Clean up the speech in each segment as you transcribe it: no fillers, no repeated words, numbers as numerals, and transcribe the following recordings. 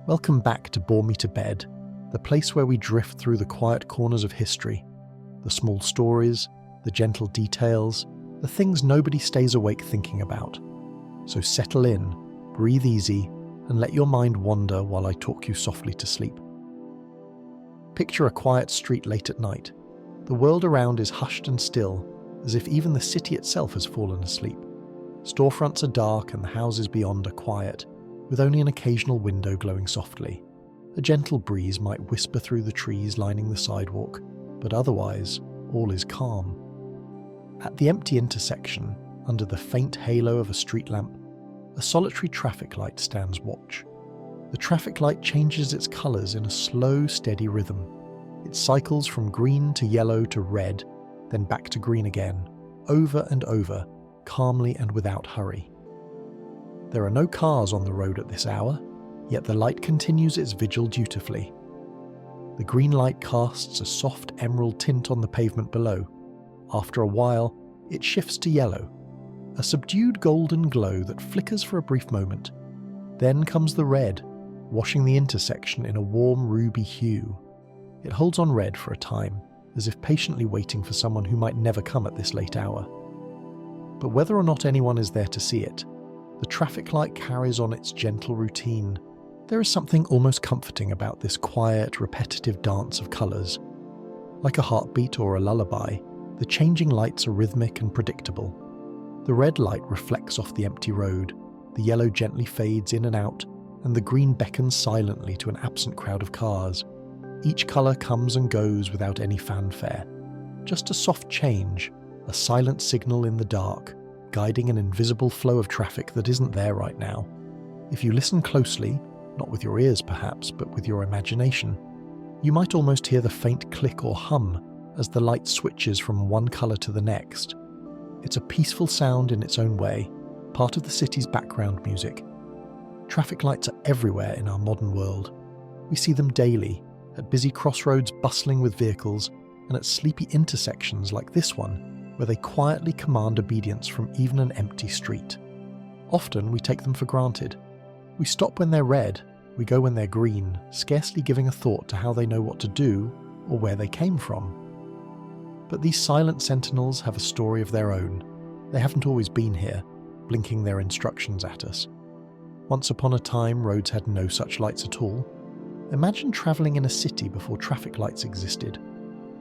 Welcome back to Bore Me to Bed, the place where we drift through the quiet corners of history, the small stories, the gentle details, the things nobody stays awake thinking about. So settle in, breathe easy, and let your mind wander while I talk you softly to sleep. Picture a quiet street late at night. The world around is hushed and still, as if even the city itself has fallen asleep. Storefronts are dark and the houses beyond are quiet, with only an occasional window glowing softly. A gentle breeze might whisper through the trees lining the sidewalk, but otherwise, all is calm. At the empty intersection, under the faint halo of a street lamp, a solitary traffic light stands watch. The traffic light changes its colours in a slow, steady rhythm. It cycles from green to yellow to red, then back to green again, over and over, calmly and without hurry. There are no cars on the road at this hour, yet the light continues its vigil dutifully. The green light casts a soft emerald tint on the pavement below. After a while, it shifts to yellow, a subdued golden glow that flickers for a brief moment. Then comes the red, washing the intersection in a warm ruby hue. It holds on red for a time, as if patiently waiting for someone who might never come at this late hour. But whether or not anyone is there to see it, the traffic light carries on its gentle routine. There is something almost comforting about this quiet, repetitive dance of colours. Like a heartbeat or a lullaby, the changing lights are rhythmic and predictable. The red light reflects off the empty road, the yellow gently fades in and out, and the green beckons silently to an absent crowd of cars. Each colour comes and goes without any fanfare. Just a soft change, a silent signal in the dark, guiding an invisible flow of traffic that isn't there right now. If you listen closely, not with your ears perhaps, but with your imagination, you might almost hear the faint click or hum as the light switches from one colour to the next. It's a peaceful sound in its own way, part of the city's background music. Traffic lights are everywhere in our modern world. We see them daily, at busy crossroads bustling with vehicles, and at sleepy intersections like this one, where they quietly command obedience from even an empty street. Often we take them for granted. We stop when they're red, we go when they're green, scarcely giving a thought to how they know what to do or where they came from. But these silent sentinels have a story of their own. They haven't always been here, blinking their instructions at us. Once upon a time, roads had no such lights at all. Imagine travelling in a city before traffic lights existed.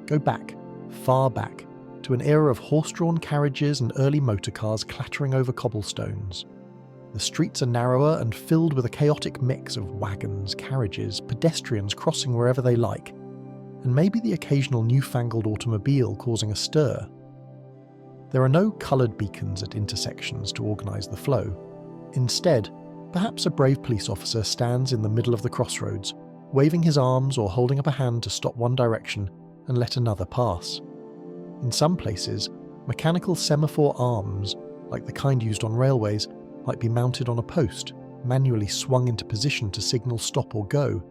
Go back, far back, to an era of horse-drawn carriages and early motor cars clattering over cobblestones. The streets are narrower and filled with a chaotic mix of wagons, carriages, pedestrians crossing wherever they like, and maybe the occasional newfangled automobile causing a stir. There are no coloured beacons at intersections to organise the flow. Instead, perhaps a brave police officer stands in the middle of the crossroads, waving his arms or holding up a hand to stop one direction and let another pass. In some places, mechanical semaphore arms, like the kind used on railways, might be mounted on a post, manually swung into position to signal stop or go.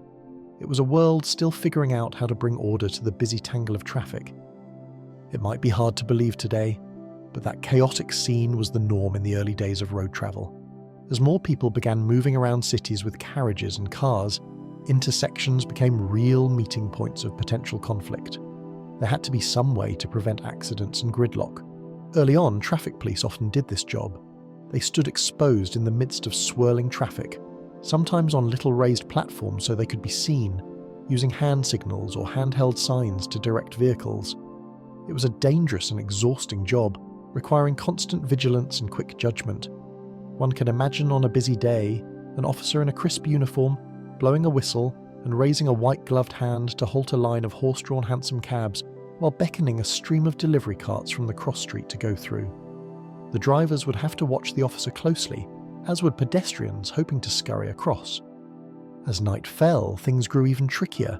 It was a world still figuring out how to bring order to the busy tangle of traffic. It might be hard to believe today, but that chaotic scene was the norm in the early days of road travel. As more people began moving around cities with carriages and cars, intersections became real meeting points of potential conflict. There had to be some way to prevent accidents and gridlock. Early on, traffic police often did this job. They stood exposed in the midst of swirling traffic, sometimes on little raised platforms so they could be seen, using hand signals or handheld signs to direct vehicles. It was a dangerous and exhausting job, requiring constant vigilance and quick judgment. One can imagine on a busy day, an officer in a crisp uniform, blowing a whistle and raising a white-gloved hand to halt a line of horse-drawn hansom cabs while beckoning a stream of delivery carts from the cross street to go through. The drivers would have to watch the officer closely, as would pedestrians hoping to scurry across. As night fell, things grew even trickier.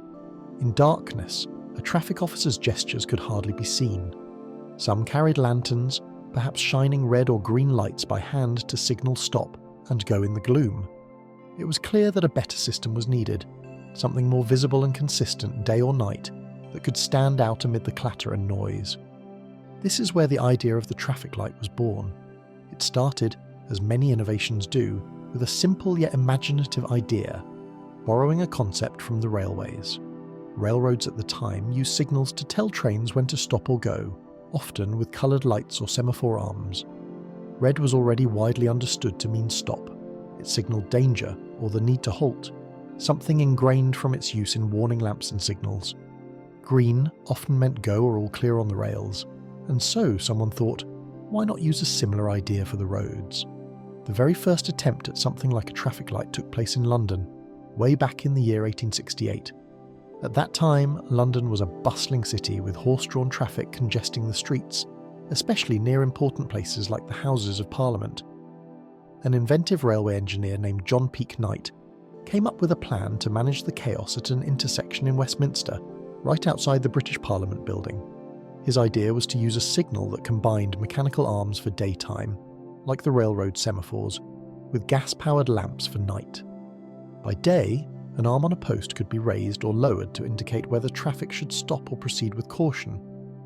In darkness, a traffic officer's gestures could hardly be seen. Some carried lanterns, perhaps shining red or green lights by hand to signal stop and go in the gloom. It was clear that a better system was needed, something more visible and consistent day or night that could stand out amid the clatter and noise. This is where the idea of the traffic light was born. It started, as many innovations do, with a simple yet imaginative idea: borrowing a concept from the railways. Railroads at the time used signals to tell trains when to stop or go, often with coloured lights or semaphore arms. Red was already widely understood to mean stop. It signalled danger or the need to halt, something ingrained from its use in warning lamps and signals. Green often meant go or all clear on the rails, and so someone thought, why not use a similar idea for the roads? The very first attempt at something like a traffic light took place in London, way back in the year 1868. At that time, London was a bustling city with horse-drawn traffic congesting the streets, especially near important places like the Houses of Parliament. An inventive railway engineer named John Peake Knight came up with a plan to manage the chaos at an intersection in Westminster, right outside the British Parliament building. His idea was to use a signal that combined mechanical arms for daytime, like the railroad semaphores, with gas-powered lamps for night. By day, an arm on a post could be raised or lowered to indicate whether traffic should stop or proceed with caution.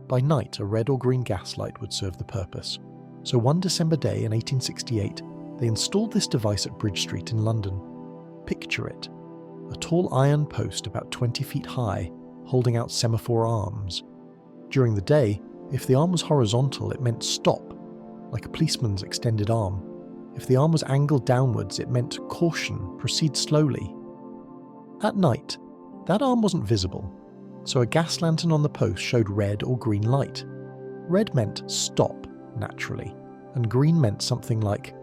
By night, a red or green gas light would serve the purpose. So one December day in 1868, they installed this device at Bridge Street in London. Picture it. A tall iron post about 20 feet high, holding out semaphore arms. During the day, if the arm was horizontal, it meant stop, like a policeman's extended arm. If the arm was angled downwards, it meant caution, proceed slowly. At night, that arm wasn't visible, so a gas lantern on the post showed red or green light. Red meant stop, naturally, and green meant something like,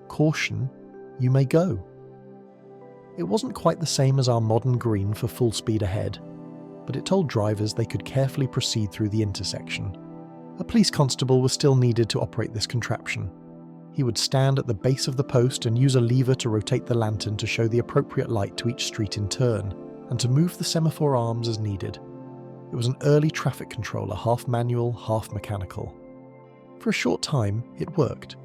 caution, you may go. It wasn't quite the same as our modern green for full speed ahead, but it told drivers they could carefully proceed through the intersection. A police constable was still needed to operate this contraption. He would stand at the base of the post and use a lever to rotate the lantern to show the appropriate light to each street in turn, and to move the semaphore arms as needed. It was an early traffic controller, half manual, half mechanical. For a short time, it worked.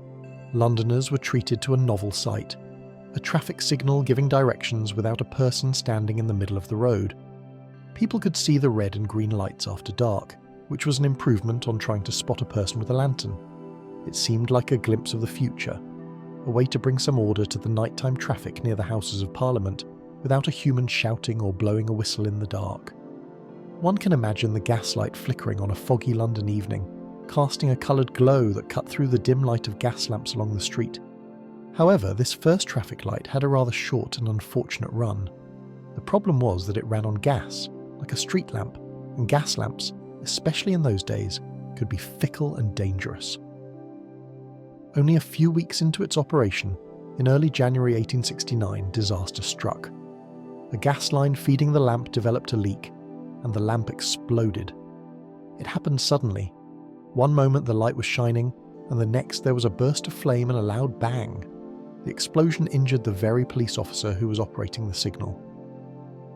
Londoners were treated to a novel sight, a traffic signal giving directions without a person standing in the middle of the road. People could see the red and green lights after dark, which was an improvement on trying to spot a person with a lantern. It seemed like a glimpse of the future, a way to bring some order to the nighttime traffic near the Houses of Parliament without a human shouting or blowing a whistle in the dark. One can imagine the gaslight flickering on a foggy London evening, casting a coloured glow that cut through the dim light of gas lamps along the street. However, this first traffic light had a rather short and unfortunate run. The problem was that it ran on gas, like a street lamp, and gas lamps, especially in those days, could be fickle and dangerous. Only a few weeks into its operation, in early January 1869, disaster struck. A gas line feeding the lamp developed a leak, and the lamp exploded. It happened suddenly. One moment the light was shining, and the next there was a burst of flame and a loud bang. The explosion injured the very police officer who was operating the signal.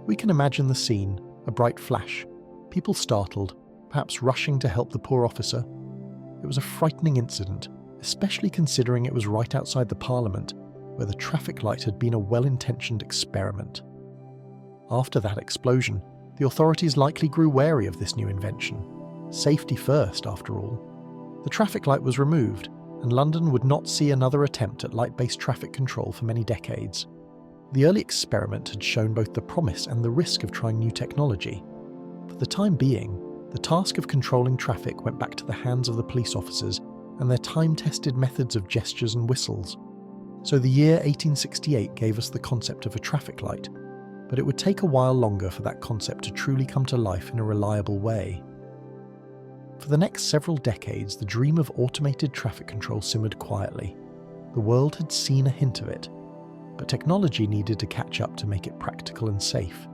We can imagine the scene, a bright flash, people startled, perhaps rushing to help the poor officer. It was a frightening incident, especially considering it was right outside the Parliament, where the traffic light had been a well-intentioned experiment. After that explosion, the authorities likely grew wary of this new invention. Safety first, after all. The traffic light was removed, and London would not see another attempt at light-based traffic control for many decades. The early experiment had shown both the promise and the risk of trying new technology. For the time being, the task of controlling traffic went back to the hands of the police officers and their time-tested methods of gestures and whistles. So the year 1868 gave us the concept of a traffic light, but it would take a while longer for that concept to truly come to life in a reliable way. For the next several decades, the dream of automated traffic control simmered quietly. The world had seen a hint of it, but technology needed to catch up to make it practical and safe.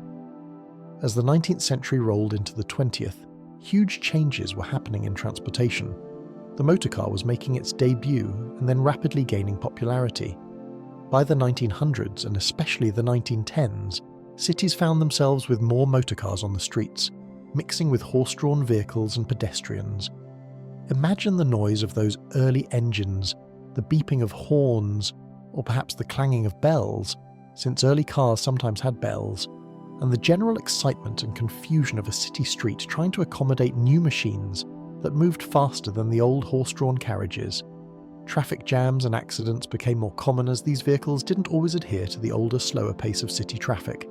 As the 19th century rolled into the 20th, huge changes were happening in transportation. The motorcar was making its debut and then rapidly gaining popularity. By the 1900s, and especially the 1910s, cities found themselves with more motorcars on the streets, mixing with horse-drawn vehicles and pedestrians. Imagine the noise of those early engines, the beeping of horns, or perhaps the clanging of bells, since early cars sometimes had bells, and the general excitement and confusion of a city street trying to accommodate new machines that moved faster than the old horse-drawn carriages. Traffic jams and accidents became more common as these vehicles didn't always adhere to the older, slower pace of city traffic.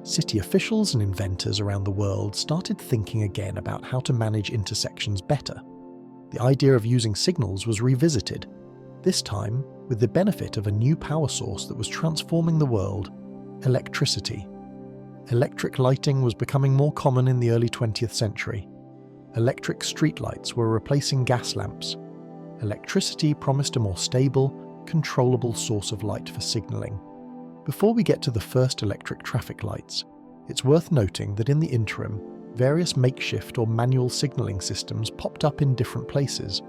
city officials and inventors around the world started thinking again about how to manage intersections better. The idea of using signals was revisited, this time with the benefit of a new power source that was transforming the world: electricity. Electric lighting was becoming more common in the early 20th century. Electric streetlights were replacing gas lamps. Electricity promised a more stable, controllable source of light for signalling. Before we get to the first electric traffic lights, it's worth noting that in the interim, various makeshift or manual signalling systems popped up in different places.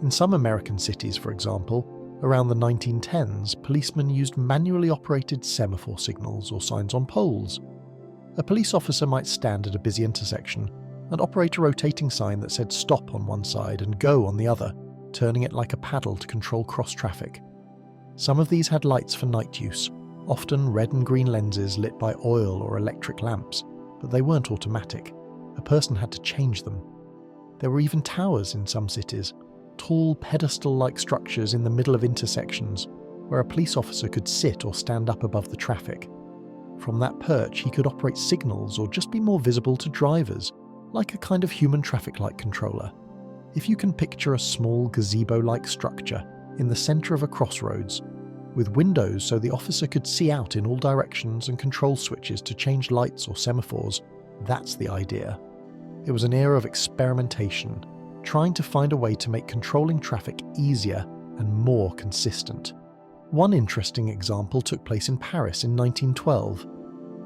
In some American cities, for example, around the 1910s, policemen used manually operated semaphore signals or signs on poles. A police officer might stand at a busy intersection and operate a rotating sign that said stop on one side and go on the other, turning it like a paddle to control cross-traffic. Some of these had lights for night use, often red and green lenses lit by oil or electric lamps, but they weren't automatic. A person had to change them. There were even towers in some cities, tall pedestal-like structures in the middle of intersections, where a police officer could sit or stand up above the traffic. From that perch, he could operate signals or just be more visible to drivers, like a kind of human traffic light controller. If you can picture a small gazebo-like structure in the centre of a crossroads, with windows so the officer could see out in all directions and control switches to change lights or semaphores, that's the idea. It was an era of experimentation, trying to find a way to make controlling traffic easier and more consistent. One interesting example took place in Paris in 1912.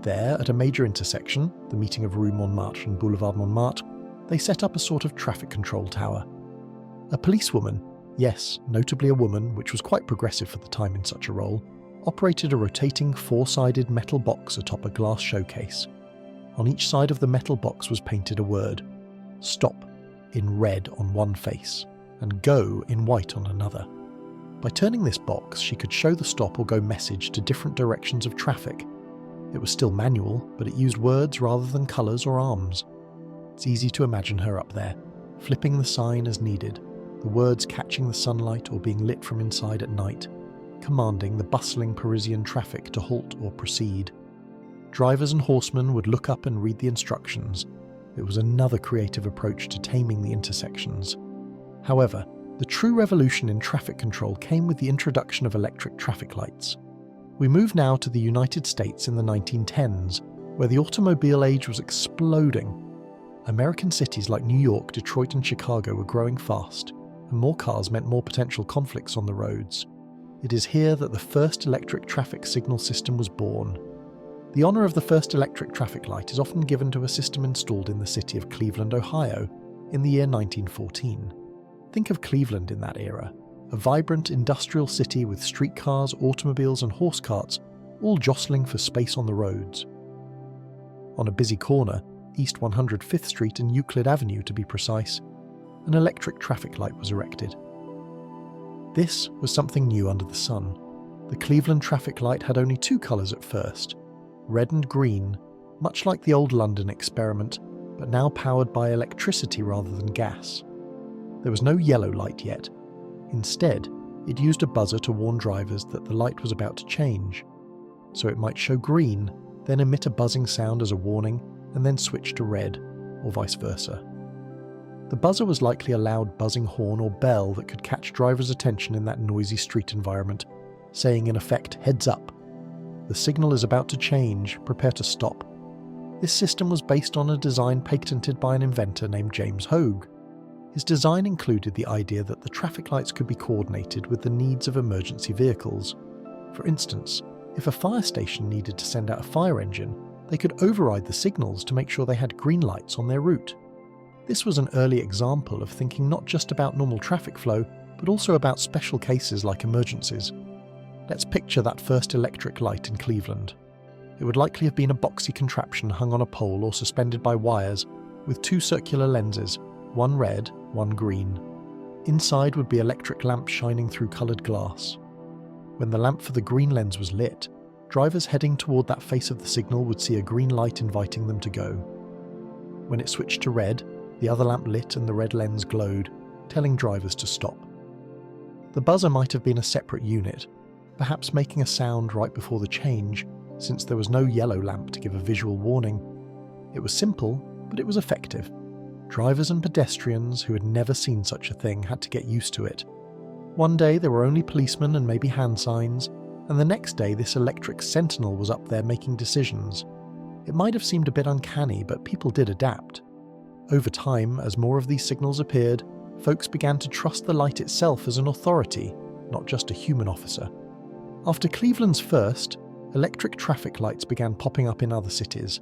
There, at a major intersection, the meeting of Rue Montmartre and Boulevard Montmartre, they set up a sort of traffic control tower. A policewoman, yes, notably a woman, which was quite progressive for the time in such a role, operated a rotating four-sided metal box atop a glass showcase. On each side of the metal box was painted a word: stop, in red on one face, and go in white on another. By turning this box, she could show the stop or go message to different directions of traffic. It was still manual, but it used words rather than colours or arms. It's easy to imagine her up there, flipping the sign as needed, the words catching the sunlight or being lit from inside at night, commanding the bustling Parisian traffic to halt or proceed. Drivers and horsemen would look up and read the instructions. It was another creative approach to taming the intersections. However, the true revolution in traffic control came with the introduction of electric traffic lights. We move now to the United States in the 1910s, where the automobile age was exploding. American cities like New York, Detroit and Chicago were growing fast, and more cars meant more potential conflicts on the roads. It is here that the first electric traffic signal system was born. The honour of the first electric traffic light is often given to a system installed in the city of Cleveland, Ohio, in the year 1914. Think of Cleveland in that era, a vibrant industrial city with streetcars, automobiles and horse carts, all jostling for space on the roads. On a busy corner, East 105th Street and Euclid Avenue to be precise, an electric traffic light was erected. This was something new under the sun. The Cleveland traffic light had only two colours at first, red and green, much like the old London experiment, but now powered by electricity rather than gas. There was no yellow light yet. Instead, it used a buzzer to warn drivers that the light was about to change. So it might show green, then emit a buzzing sound as a warning, and then switch to red, or vice versa. The buzzer was likely a loud buzzing horn or bell that could catch drivers' attention in that noisy street environment, saying in effect, "Heads up. The signal is about to change, prepare to stop." This system was based on a design patented by an inventor named James Hogue. His design included the idea that the traffic lights could be coordinated with the needs of emergency vehicles. For instance, if a fire station needed to send out a fire engine, they could override the signals to make sure they had green lights on their route. This was an early example of thinking not just about normal traffic flow, but also about special cases like emergencies. Let's picture that first electric light in Cleveland. It would likely have been a boxy contraption hung on a pole or suspended by wires, with two circular lenses, one red, one green. Inside would be electric lamps shining through coloured glass. When the lamp for the green lens was lit, drivers heading toward that face of the signal would see a green light inviting them to go. When it switched to red, the other lamp lit and the red lens glowed, telling drivers to stop. The buzzer might have been a separate unit, perhaps making a sound right before the change, since there was no yellow lamp to give a visual warning. It was simple, but it was effective. Drivers and pedestrians who had never seen such a thing had to get used to it. One day there were only policemen and maybe hand signs, and the next day this electric sentinel was up there making decisions. It might have seemed a bit uncanny, but people did adapt. Over time, as more of these signals appeared, folks began to trust the light itself as an authority, not just a human officer. After Cleveland's first, electric traffic lights began popping up in other cities.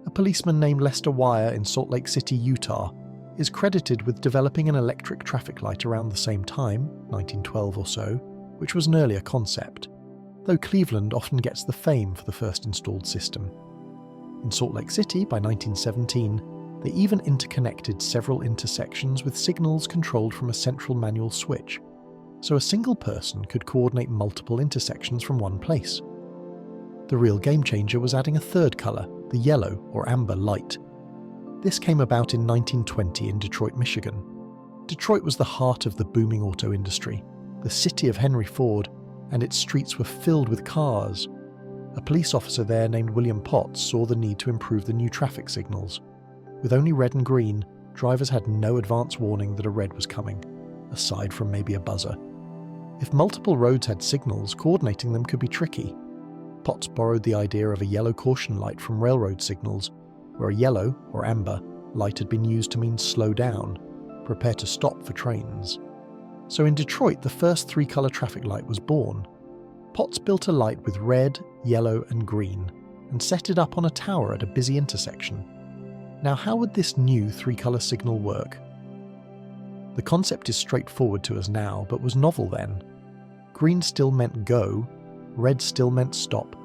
A policeman named Lester Wire in Salt Lake City, Utah, is credited with developing an electric traffic light around the same time, 1912 or so, which was an earlier concept, though Cleveland often gets the fame for the first installed system. In Salt Lake City, by 1917, they even interconnected several intersections with signals controlled from a central manual switch, so a single person could coordinate multiple intersections from one place. The real game changer was adding a third colour, the yellow or amber light. This came about in 1920 in Detroit, Michigan. Detroit was the heart of the booming auto industry, the city of Henry Ford, and its streets were filled with cars. A police officer there named William Potts saw the need to improve the new traffic signals. With only red and green, drivers had no advance warning that a red was coming, aside from maybe a buzzer. If multiple roads had signals, coordinating them could be tricky. Potts borrowed the idea of a yellow caution light from railroad signals, where a yellow, or amber, light had been used to mean slow down, prepare to stop for trains. So in Detroit, the first three-colour traffic light was born. Potts built a light with red, yellow and green, and set it up on a tower at a busy intersection. Now how would this new three-colour signal work? The concept is straightforward to us now, but was novel then. Green still meant go, red still meant stop,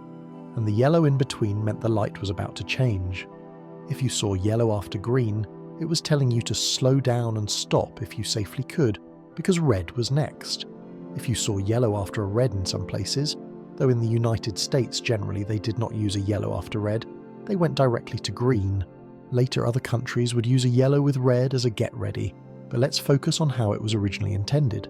and the yellow in between meant the light was about to change. If you saw yellow after green, it was telling you to slow down and stop if you safely could, because red was next. If you saw yellow after a red in some places, though in the United States generally they did not use a yellow after red, they went directly to green. Later other countries would use a yellow with red as a get ready, but let's focus on how it was originally intended.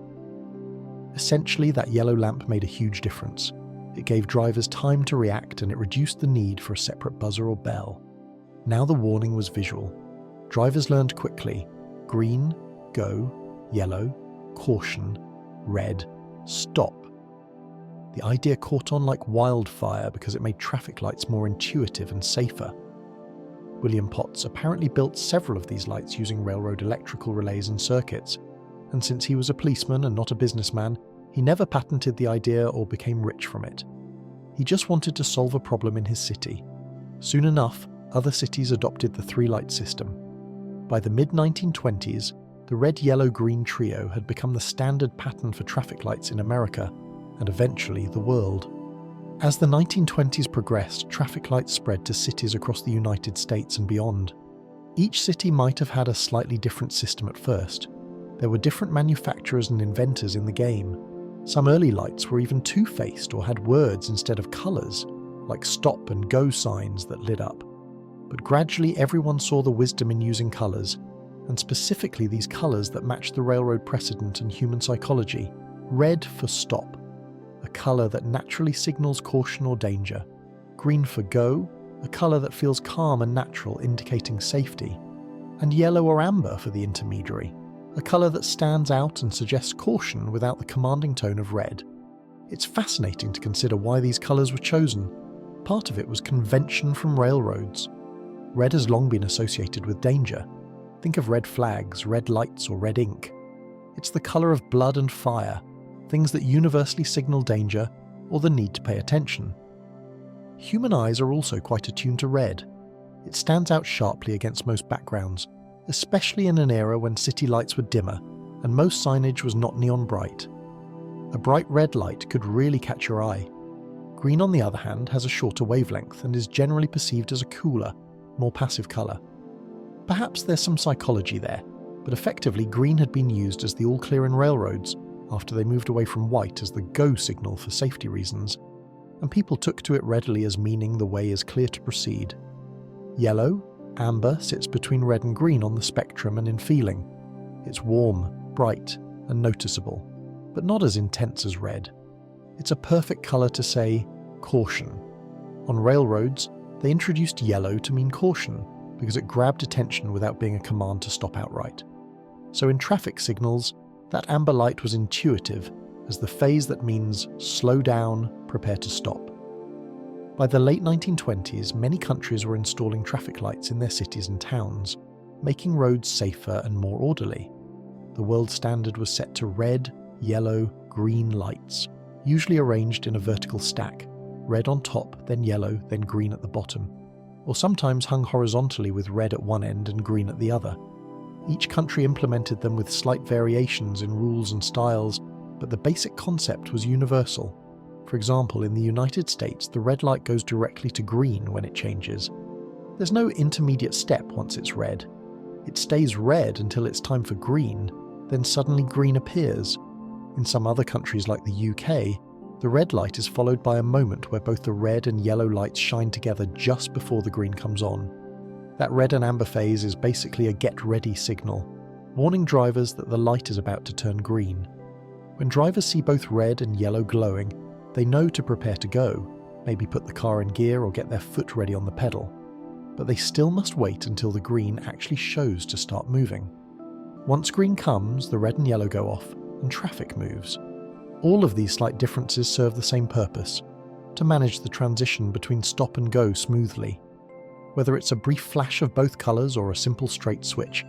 Essentially, that yellow lamp made a huge difference. It gave drivers time to react and it reduced the need for a separate buzzer or bell. Now the warning was visual. Drivers learned quickly: green, go; yellow, caution; red, stop. The idea caught on like wildfire because it made traffic lights more intuitive and safer. William Potts apparently built several of these lights using railroad electrical relays and circuits, and since he was a policeman and not a businessman, he never patented the idea or became rich from it. He just wanted to solve a problem in his city. Soon enough, other cities adopted the three-light system. By the mid-1920s, the red-yellow-green trio had become the standard pattern for traffic lights in America, and eventually the world. As the 1920s progressed, traffic lights spread to cities across the United States and beyond. Each city might have had a slightly different system at first. There were different manufacturers and inventors in the game. Some early lights were even two-faced or had words instead of colours, like stop and go signs that lit up. But gradually everyone saw the wisdom in using colours, and specifically these colours that matched the railroad precedent and human psychology. Red for stop, a colour that naturally signals caution or danger. Green for go, a colour that feels calm and natural, indicating safety. And yellow or amber for the intermediary, a colour that stands out and suggests caution without the commanding tone of red. It's fascinating to consider why these colours were chosen. Part of it was convention from railroads. Red has long been associated with danger. Think of red flags, red lights, or red ink. It's the colour of blood and fire, things that universally signal danger or the need to pay attention. Human eyes are also quite attuned to red. It stands out sharply against most backgrounds, especially in an era when city lights were dimmer and most signage was not neon bright. A bright red light could really catch your eye. Green, on the other hand, has a shorter wavelength and is generally perceived as a cooler, more passive colour. Perhaps there's some psychology there, but effectively green had been used as the all-clear in railroads after they moved away from white as the go signal for safety reasons, and people took to it readily as meaning the way is clear to proceed. Yellow, amber, sits between red and green on the spectrum and in feeling. It's warm, bright, and noticeable, but not as intense as red. It's a perfect colour to say, caution. On railroads, they introduced yellow to mean caution because it grabbed attention without being a command to stop outright. So in traffic signals, that amber light was intuitive as the phase that means slow down, prepare to stop. By the late 1920s, many countries were installing traffic lights in their cities and towns, making roads safer and more orderly. The world standard was set to red, yellow, green lights, usually arranged in a vertical stack, red on top, then yellow, then green at the bottom, or sometimes hung horizontally with red at one end and green at the other. Each country implemented them with slight variations in rules and styles, but the basic concept was universal. For example, in the United States, the red light goes directly to green when it changes. There's no intermediate step once it's red. It stays red until it's time for green, then suddenly green appears. In some other countries like the UK, the red light is followed by a moment where both the red and yellow lights shine together just before the green comes on. That red and amber phase is basically a get ready signal, warning drivers that the light is about to turn green. When drivers see both red and yellow glowing, they know to prepare to go, maybe put the car in gear or get their foot ready on the pedal. But they still must wait until the green actually shows to start moving. Once green comes, the red and yellow go off, and traffic moves. All of these slight differences serve the same purpose: to manage the transition between stop and go smoothly. Whether it's a brief flash of both colours or a simple straight switch,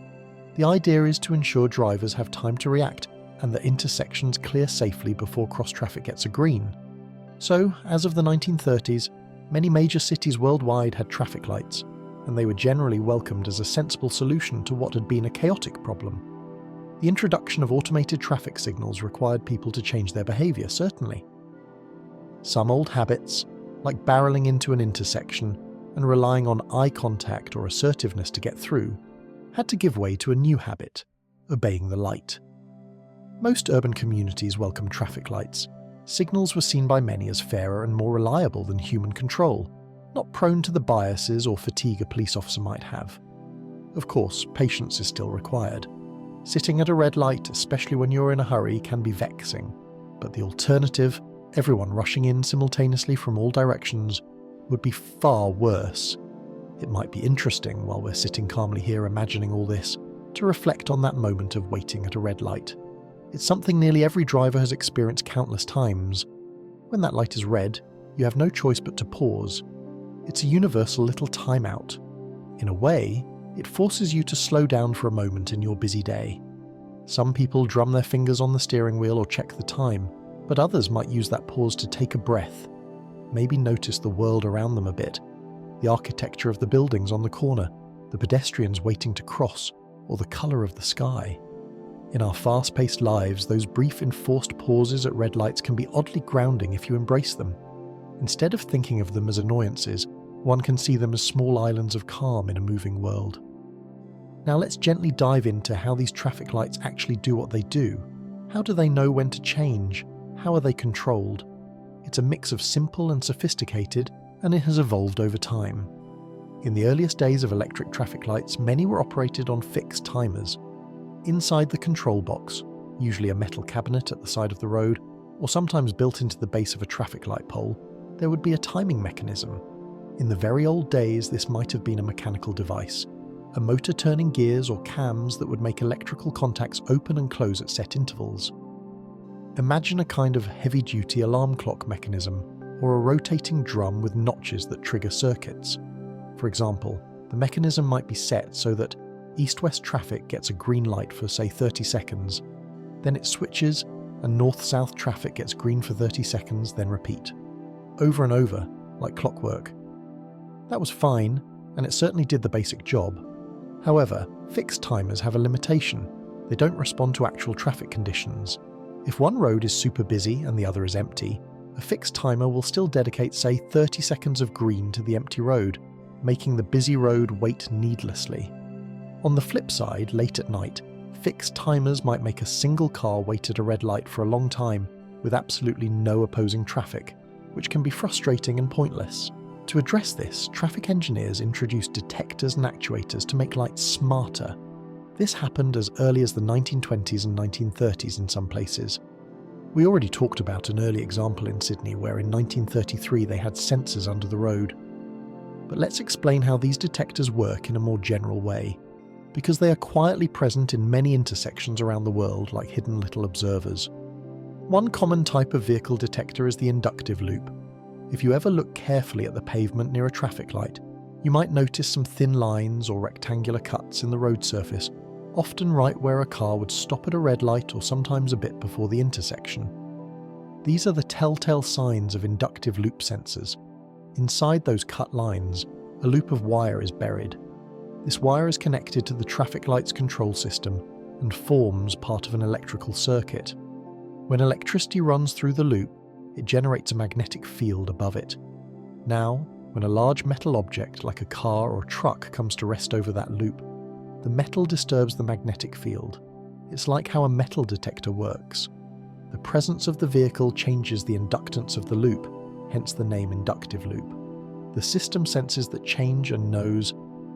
the idea is to ensure drivers have time to react and that intersections clear safely before cross-traffic gets a green. So, as of the 1930s, many major cities worldwide had traffic lights, and they were generally welcomed as a sensible solution to what had been a chaotic problem. The introduction of automated traffic signals required people to change their behaviour, certainly. Some old habits, like barreling into an intersection and relying on eye contact or assertiveness to get through, had to give way to a new habit: obeying the light. Most urban communities welcomed traffic lights. Signals were seen by many as fairer and more reliable than human control, not prone to the biases or fatigue a police officer might have. Of course, patience is still required. Sitting at a red light, especially when you're in a hurry, can be vexing, but the alternative, everyone rushing in simultaneously from all directions, would be far worse. It might be interesting, while we're sitting calmly here imagining all this, to reflect on that moment of waiting at a red light. It's something nearly every driver has experienced countless times. When that light is red, you have no choice but to pause. It's a universal little timeout. In a way, it forces you to slow down for a moment in your busy day. Some people drum their fingers on the steering wheel or check the time, but others might use that pause to take a breath, maybe notice the world around them a bit, the architecture of the buildings on the corner, the pedestrians waiting to cross, or the colour of the sky. In our fast-paced lives, those brief enforced pauses at red lights can be oddly grounding if you embrace them. Instead of thinking of them as annoyances, one can see them as small islands of calm in a moving world. Now let's gently dive into how these traffic lights actually do what they do. How do they know when to change? How are they controlled? It's a mix of simple and sophisticated, and it has evolved over time. In the earliest days of electric traffic lights, many were operated on fixed timers. Inside the control box, usually a metal cabinet at the side of the road, or sometimes built into the base of a traffic light pole, there would be a timing mechanism. In the very old days, this might have been a mechanical device, a motor turning gears or cams that would make electrical contacts open and close at set intervals. Imagine a kind of heavy-duty alarm clock mechanism, or a rotating drum with notches that trigger circuits. For example, the mechanism might be set so that east-west traffic gets a green light for, say, 30 seconds, then it switches and north-south traffic gets green for 30 seconds, then repeat. Over and over, like clockwork. That was fine, and it certainly did the basic job. However, fixed timers have a limitation. They don't respond to actual traffic conditions. If one road is super busy and the other is empty, a fixed timer will still dedicate, say, 30 seconds of green to the empty road, making the busy road wait needlessly. On the flip side, late at night, fixed timers might make a single car wait at a red light for a long time with absolutely no opposing traffic, which can be frustrating and pointless. To address this, traffic engineers introduced detectors and actuators to make lights smarter. This happened as early as the 1920s and 1930s in some places. We already talked about an early example in Sydney where in 1933 they had sensors under the road. But let's explain how these detectors work in a more general way, because they are quietly present in many intersections around the world like hidden little observers. One common type of vehicle detector is the inductive loop. If you ever look carefully at the pavement near a traffic light, you might notice some thin lines or rectangular cuts in the road surface, often right where a car would stop at a red light or sometimes a bit before the intersection. These are the telltale signs of inductive loop sensors. Inside those cut lines, a loop of wire is buried. This wire is connected to the traffic light's control system and forms part of an electrical circuit. When electricity runs through the loop, it generates a magnetic field above it. Now, when a large metal object like a car or truck comes to rest over that loop, the metal disturbs the magnetic field. It's like how a metal detector works. The presence of the vehicle changes the inductance of the loop, hence the name inductive loop. The system senses that change and knows,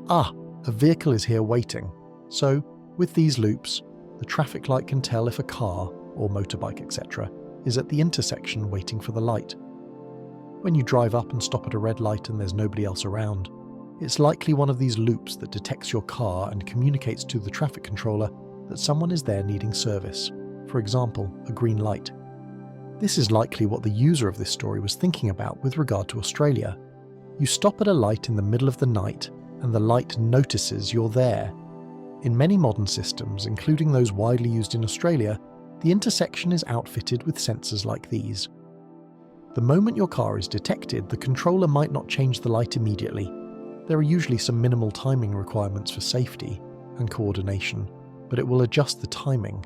a vehicle is here waiting. So, with these loops, the traffic light can tell if a car, or motorbike, etc., is at the intersection waiting for the light. When you drive up and stop at a red light and there's nobody else around, it's likely one of these loops that detects your car and communicates to the traffic controller that someone is there needing service, for example, a green light. This is likely what the user of this story was thinking about with regard to Australia. You stop at a light in the middle of the night and the light notices you're there. In many modern systems, including those widely used in Australia, the intersection is outfitted with sensors like these. The moment your car is detected, the controller might not change the light immediately. There are usually some minimal timing requirements for safety and coordination, but it will adjust the timing.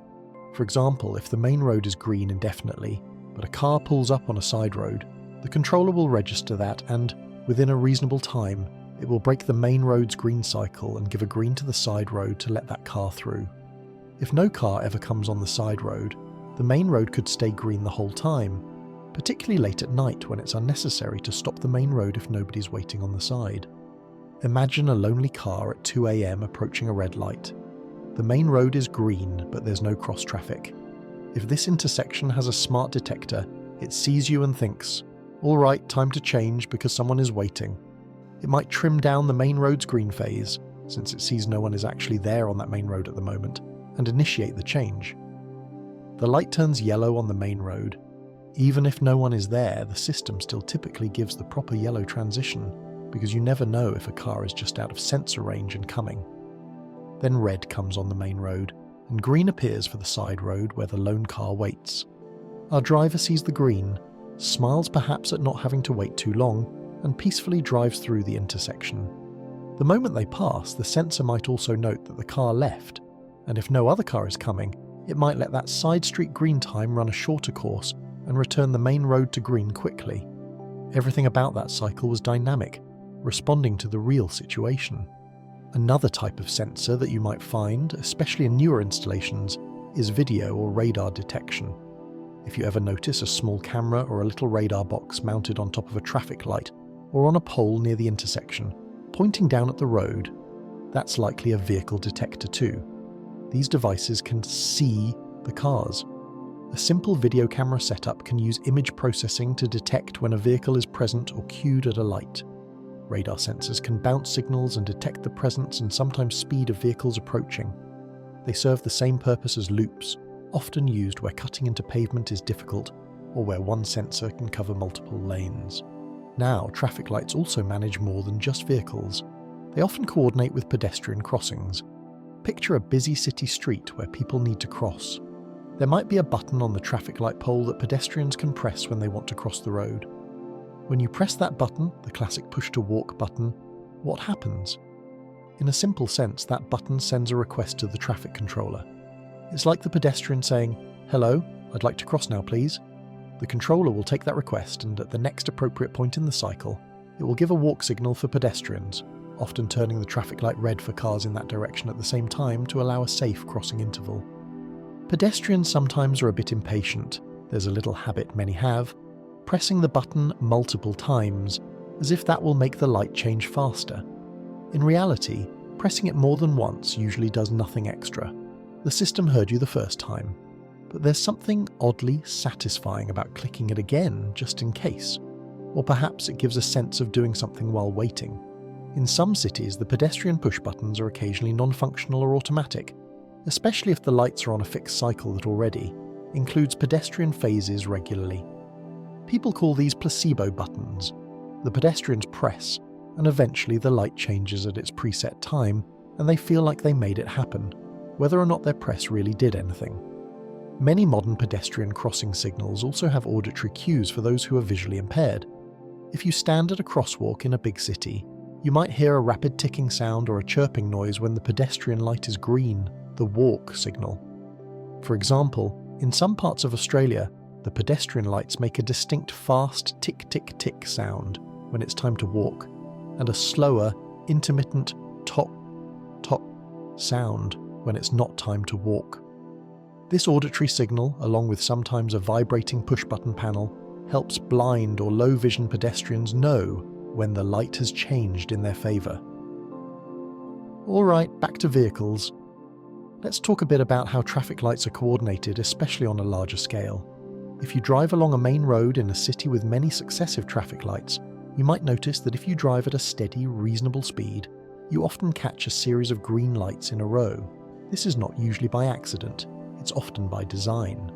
For example, if the main road is green indefinitely, but a car pulls up on a side road, the controller will register that and, within a reasonable time, it will break the main road's green cycle and give a green to the side road to let that car through. If no car ever comes on the side road, the main road could stay green the whole time, particularly late at night when it's unnecessary to stop the main road if nobody's waiting on the side. Imagine a lonely car at 2 a.m. approaching a red light. The main road is green, but there's no cross traffic. If this intersection has a smart detector, it sees you and thinks, "All right, time to change because someone is waiting." It might trim down the main road's green phase, since it sees no one is actually there on that main road at the moment, and initiate the change. The light turns yellow on the main road. Even if no one is there, the system still typically gives the proper yellow transition, because you never know if a car is just out of sensor range and coming. Then red comes on the main road, and green appears for the side road where the lone car waits. Our driver sees the green, smiles perhaps at not having to wait too long, and peacefully drives through the intersection. The moment they pass, the sensor might also note that the car left, and if no other car is coming, it might let that side street green time run a shorter course and return the main road to green quickly. Everything about that cycle was dynamic, responding to the real situation. Another type of sensor that you might find, especially in newer installations, is video or radar detection. If you ever notice a small camera or a little radar box mounted on top of a traffic light or on a pole near the intersection, pointing down at the road, that's likely a vehicle detector too. These devices can see the cars. A simple video camera setup can use image processing to detect when a vehicle is present or queued at a light. Radar sensors can bounce signals and detect the presence and sometimes speed of vehicles approaching. They serve the same purpose as loops, often used where cutting into pavement is difficult or where one sensor can cover multiple lanes. Now, traffic lights also manage more than just vehicles. They often coordinate with pedestrian crossings. Picture a busy city street where people need to cross. There might be a button on the traffic light pole that pedestrians can press when they want to cross the road. When you press that button, the classic push-to-walk button, what happens? In a simple sense, that button sends a request to the traffic controller. It's like the pedestrian saying, "Hello, I'd like to cross now, please." The controller will take that request and at the next appropriate point in the cycle, it will give a walk signal for pedestrians, often turning the traffic light red for cars in that direction at the same time to allow a safe crossing interval. Pedestrians sometimes are a bit impatient. There's a little habit many have, pressing the button multiple times, as if that will make the light change faster. In reality, pressing it more than once usually does nothing extra. The system heard you the first time. but there's something oddly satisfying about clicking it again just in case. Or perhaps it gives a sense of doing something while waiting. In some cities, the pedestrian push buttons are occasionally non-functional or automatic, especially if the lights are on a fixed cycle that already includes pedestrian phases regularly. People call these placebo buttons. The pedestrians press, and eventually the light changes at its preset time, and they feel like they made it happen, whether or not their press really did anything. Many modern pedestrian crossing signals also have auditory cues for those who are visually impaired. If you stand at a crosswalk in a big city, you might hear a rapid ticking sound or a chirping noise when the pedestrian light is green, the walk signal. For example, in some parts of Australia, the pedestrian lights make a distinct fast tick-tick-tick sound when it's time to walk, and a slower, intermittent top-top sound when it's not time to walk. This auditory signal, along with sometimes a vibrating push-button panel, helps blind or low-vision pedestrians know when the light has changed in their favour. Alright, back to vehicles. Let's talk a bit about how traffic lights are coordinated, especially on a larger scale. If you drive along a main road in a city with many successive traffic lights, you might notice that if you drive at a steady, reasonable speed, you often catch a series of green lights in a row. This is not usually by accident, it's often by design.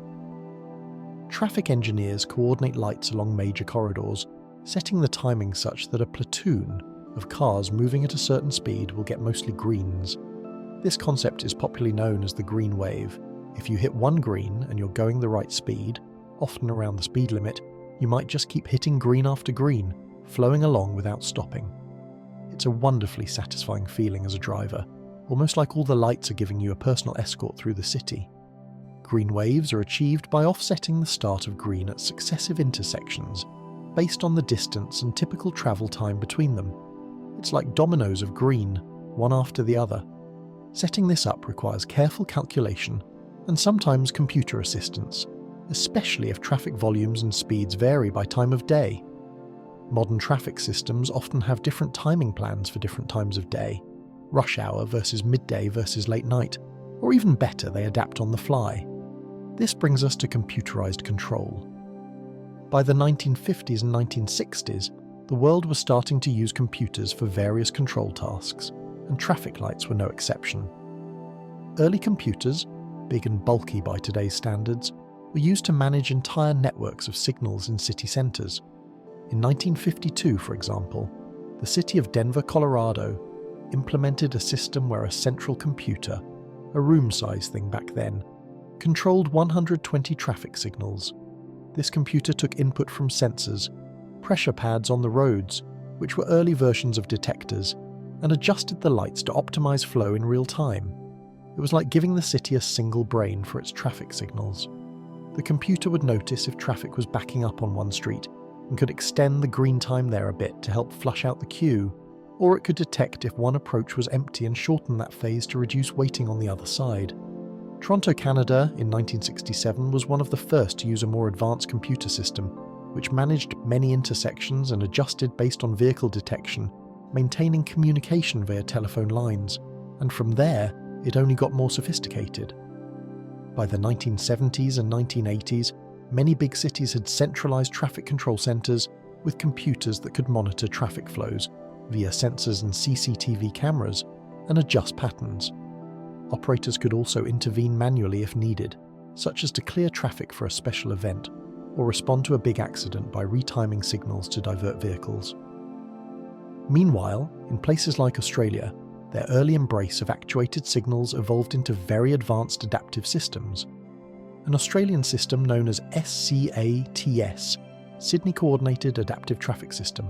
Traffic engineers coordinate lights along major corridors, setting the timing such that a platoon of cars moving at a certain speed will get mostly greens. This concept is popularly known as the green wave. If you hit one green and you're going the right speed, often around the speed limit, you might just keep hitting green after green, flowing along without stopping. It's a wonderfully satisfying feeling as a driver, almost like all the lights are giving you a personal escort through the city. Green waves are achieved by offsetting the start of green at successive intersections, based on the distance and typical travel time between them. It's like dominoes of green, one after the other. Setting this up requires careful calculation and sometimes computer assistance, especially if traffic volumes and speeds vary by time of day. Modern traffic systems often have different timing plans for different times of day, rush hour versus midday versus late night, or even better, they adapt on the fly. This brings us to computerized control. By the 1950s and 1960s, the world was starting to use computers for various control tasks, and traffic lights were no exception. Early computers, big and bulky by today's standards, were used to manage entire networks of signals in city centers. In 1952, for example, the city of Denver, Colorado, implemented a system where a central computer, a room-sized thing back then, controlled 120 traffic signals. This computer took input from sensors, pressure pads on the roads, which were early versions of detectors, and adjusted the lights to optimize flow in real time. It was like giving the city a single brain for its traffic signals. The computer would notice if traffic was backing up on one street and could extend the green time there a bit to help flush out the queue, or it could detect if one approach was empty and shorten that phase to reduce waiting on the other side. Toronto, Canada, in 1967 was one of the first to use a more advanced computer system, which managed many intersections and adjusted based on vehicle detection, maintaining communication via telephone lines, and from there, it only got more sophisticated. By the 1970s and 1980s, many big cities had centralized traffic control centers with computers that could monitor traffic flows via sensors and CCTV cameras and adjust patterns. Operators could also intervene manually if needed, such as to clear traffic for a special event or respond to a big accident by retiming signals to divert vehicles. Meanwhile, in places like Australia, their early embrace of actuated signals evolved into very advanced adaptive systems. An Australian system known as SCATS, Sydney Coordinated Adaptive Traffic System,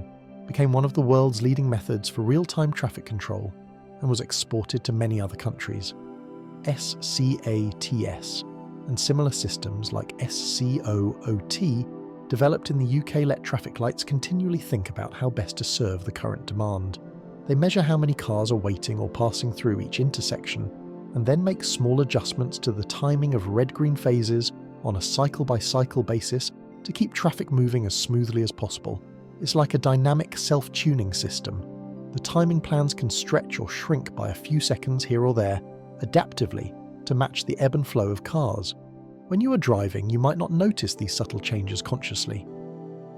became one of the world's leading methods for real-time traffic control and was exported to many other countries. SCATS and similar systems like SCOOT developed in the UK let traffic lights continually think about how best to serve the current demand. They measure how many cars are waiting or passing through each intersection, and then make small adjustments to the timing of red-green phases on a cycle-by-cycle basis to keep traffic moving as smoothly as possible. It's like a dynamic self-tuning system. The timing plans can stretch or shrink by a few seconds here or there, adaptively, to match the ebb and flow of cars. When you are driving, you might not notice these subtle changes consciously,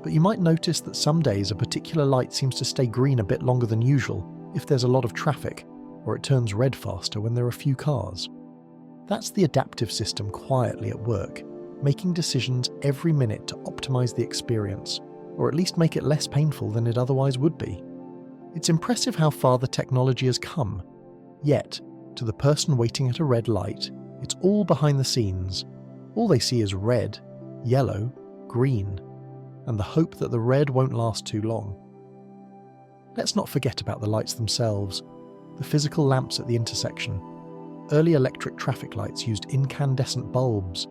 but you might notice that some days a particular light seems to stay green a bit longer than usual if there's a lot of traffic, or it turns red faster when there are few cars. That's the adaptive system quietly at work, making decisions every minute to optimize the experience, or at least make it less painful than it otherwise would be. It's impressive how far the technology has come, yet, to the person waiting at a red light, it's all behind the scenes. All they see is red, yellow, green, and the hope that the red won't last too long. Let's not forget about the lights themselves, the physical lamps at the intersection. Early electric traffic lights used incandescent bulbs,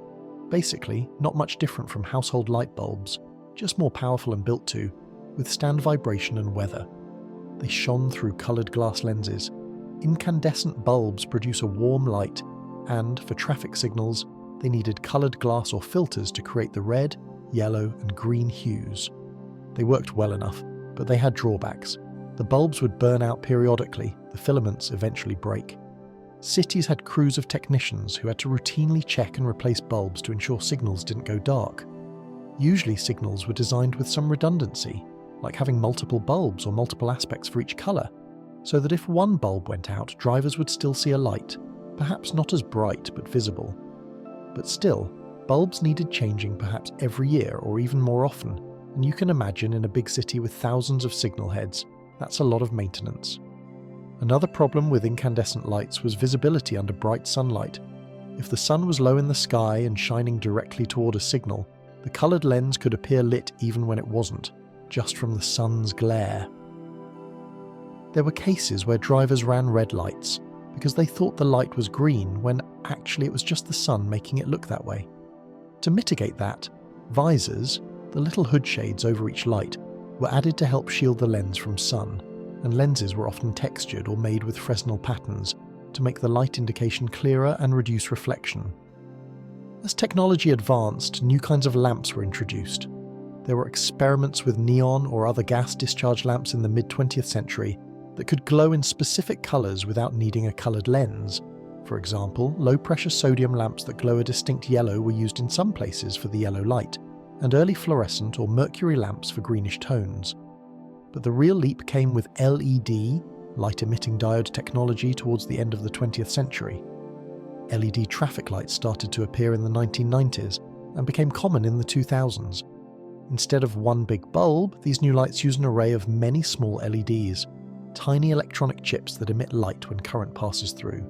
basically not much different from household light bulbs, just more powerful and built to withstand vibration and weather. They shone through coloured glass lenses. Incandescent bulbs produce a warm light, and for traffic signals, they needed coloured glass or filters to create the red, yellow, and green hues. They worked well enough, but they had drawbacks. The bulbs would burn out periodically, the filaments eventually break. Cities had crews of technicians who had to routinely check and replace bulbs to ensure signals didn't go dark. Usually signals were designed with some redundancy, like having multiple bulbs or multiple aspects for each colour, so that if one bulb went out, drivers would still see a light, perhaps not as bright but visible. But still, bulbs needed changing perhaps every year or even more often, and you can imagine in a big city with thousands of signal heads, that's a lot of maintenance. Another problem with incandescent lights was visibility under bright sunlight. If the sun was low in the sky and shining directly toward a signal, the coloured lens could appear lit even when it wasn't, just from the sun's glare. There were cases where drivers ran red lights because they thought the light was green when actually it was just the sun making it look that way. To mitigate that, visors, the little hood shades over each light, were added to help shield the lens from sun, and lenses were often textured or made with Fresnel patterns to make the light indication clearer and reduce reflection. As technology advanced, new kinds of lamps were introduced. There were experiments with neon or other gas-discharge lamps in the mid-20th century that could glow in specific colours without needing a coloured lens. For example, low-pressure sodium lamps that glow a distinct yellow were used in some places for the yellow light, and early fluorescent or mercury lamps for greenish tones. But the real leap came with LED, light-emitting diode technology, towards the end of the 20th century. LED traffic lights started to appear in the 1990s and became common in the 2000s. Instead of one big bulb, these new lights use an array of many small LEDs, tiny electronic chips that emit light when current passes through.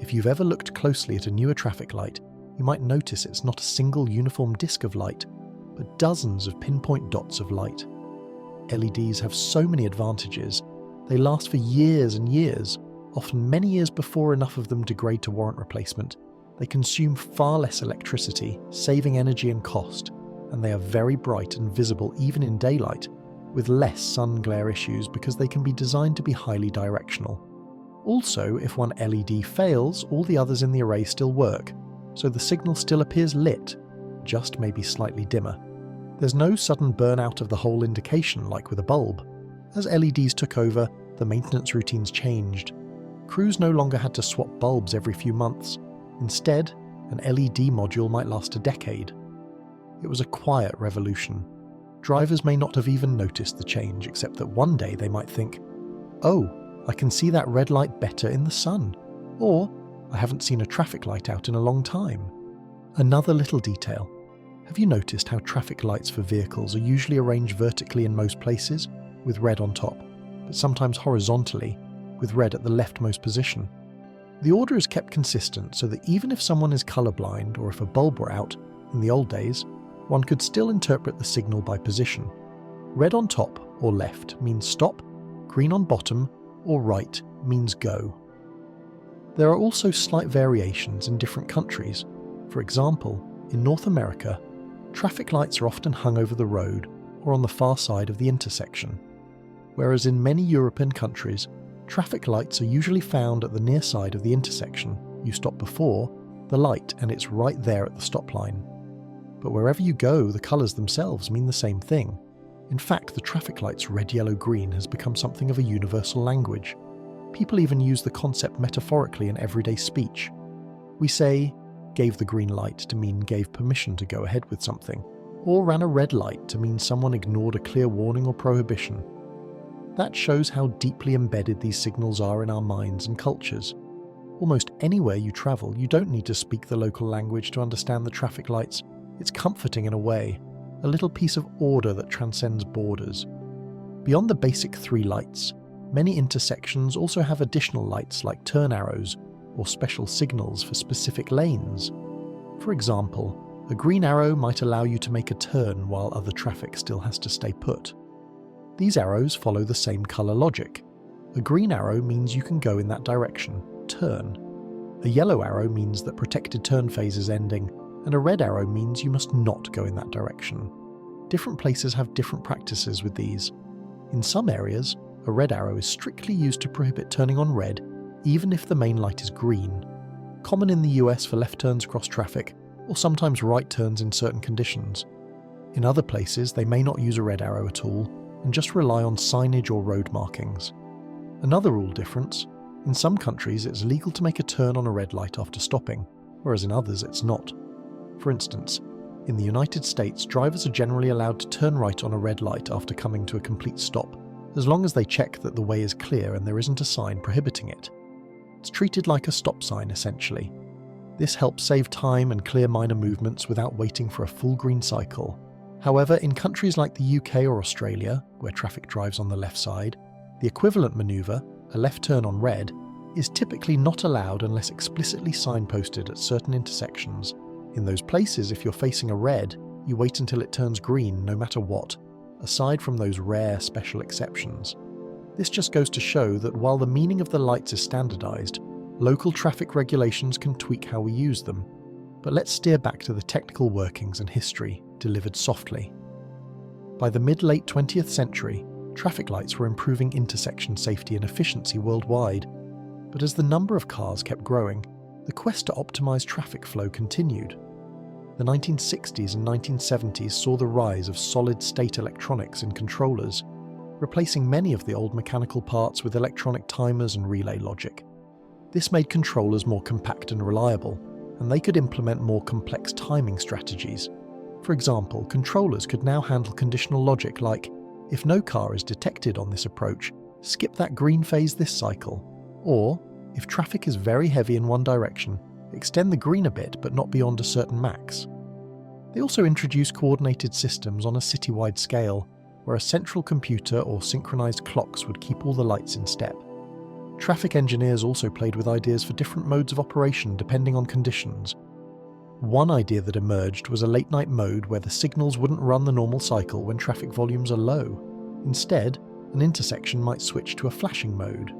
If you've ever looked closely at a newer traffic light, you might notice it's not a single uniform disk of light, but dozens of pinpoint dots of light. LEDs have so many advantages. They last for years and years, often many years before enough of them degrade to warrant replacement. They consume far less electricity, saving energy and cost, and they are very bright and visible even in daylight, with less sun glare issues because they can be designed to be highly directional. Also, if one LED fails, all the others in the array still work, so the signal still appears lit, just maybe slightly dimmer. There's no sudden burnout of the whole indication like with a bulb. As LEDs took over, the maintenance routines changed. Crews no longer had to swap bulbs every few months. Instead, an LED module might last a decade. It was a quiet revolution. Drivers may not have even noticed the change, except that one day they might think, "Oh, I can see that red light better in the sun," or "I haven't seen a traffic light out in a long time." Another little detail. Have you noticed how traffic lights for vehicles are usually arranged vertically in most places, with red on top, but sometimes horizontally, with red at the leftmost position? The order is kept consistent so that even if someone is colourblind or if a bulb were out, in the old days, one could still interpret the signal by position. Red on top or left means stop, green on bottom or right means go. There are also slight variations in different countries. For example, in North America, traffic lights are often hung over the road or on the far side of the intersection, whereas in many European countries, traffic lights are usually found at the near side of the intersection. You stop before the light and it's right there at the stop line. But wherever you go, the colours themselves mean the same thing. In fact, the traffic light's red, yellow, green has become something of a universal language. People even use the concept metaphorically in everyday speech. We say, gave the green light to mean gave permission to go ahead with something, or ran a red light to mean someone ignored a clear warning or prohibition. That shows how deeply embedded these signals are in our minds and cultures. Almost anywhere you travel, you don't need to speak the local language to understand the traffic lights. It's comforting in a way, a little piece of order that transcends borders. Beyond the basic 3 lights, many intersections also have additional lights like turn arrows or special signals for specific lanes. For example, a green arrow might allow you to make a turn while other traffic still has to stay put. These arrows follow the same colour logic. A green arrow means you can go in that direction, turn. A yellow arrow means that protected turn phase is ending, and a red arrow means you must not go in that direction. Different places have different practices with these. In some areas, a red arrow is strictly used to prohibit turning on red, even if the main light is green. Common in the US for left turns across traffic, or sometimes right turns in certain conditions. In other places, they may not use a red arrow at all, and just rely on signage or road markings. Another rule difference: in some countries it's legal to make a turn on a red light after stopping, whereas in others it's not. For instance, in the United States, drivers are generally allowed to turn right on a red light after coming to a complete stop, as long as they check that the way is clear and there isn't a sign prohibiting it. It's treated like a stop sign, essentially. This helps save time and clear minor movements without waiting for a full green cycle. However, in countries like the UK or Australia, where traffic drives on the left side, the equivalent manoeuvre, a left turn on red, is typically not allowed unless explicitly signposted at certain intersections. In those places, if you're facing a red, you wait until it turns green no matter what, aside from those rare special exceptions. This just goes to show that while the meaning of the lights is standardised, local traffic regulations can tweak how we use them. But let's steer back to the technical workings and history, delivered softly. By the mid-late 20th century, traffic lights were improving intersection safety and efficiency worldwide. But as the number of cars kept growing, the quest to optimise traffic flow continued. The 1960s and 1970s saw the rise of solid-state electronics in controllers, replacing many of the old mechanical parts with electronic timers and relay logic. This made controllers more compact and reliable, and they could implement more complex timing strategies. For example, controllers could now handle conditional logic like, if no car is detected on this approach, skip that green phase this cycle, or, if traffic is very heavy in one direction, extend the green a bit but not beyond a certain max. They also introduced coordinated systems on a citywide scale, where a central computer or synchronized clocks would keep all the lights in step. Traffic engineers also played with ideas for different modes of operation depending on conditions. One idea that emerged was a late-night mode where the signals wouldn't run the normal cycle when traffic volumes are low. Instead, an intersection might switch to a flashing mode.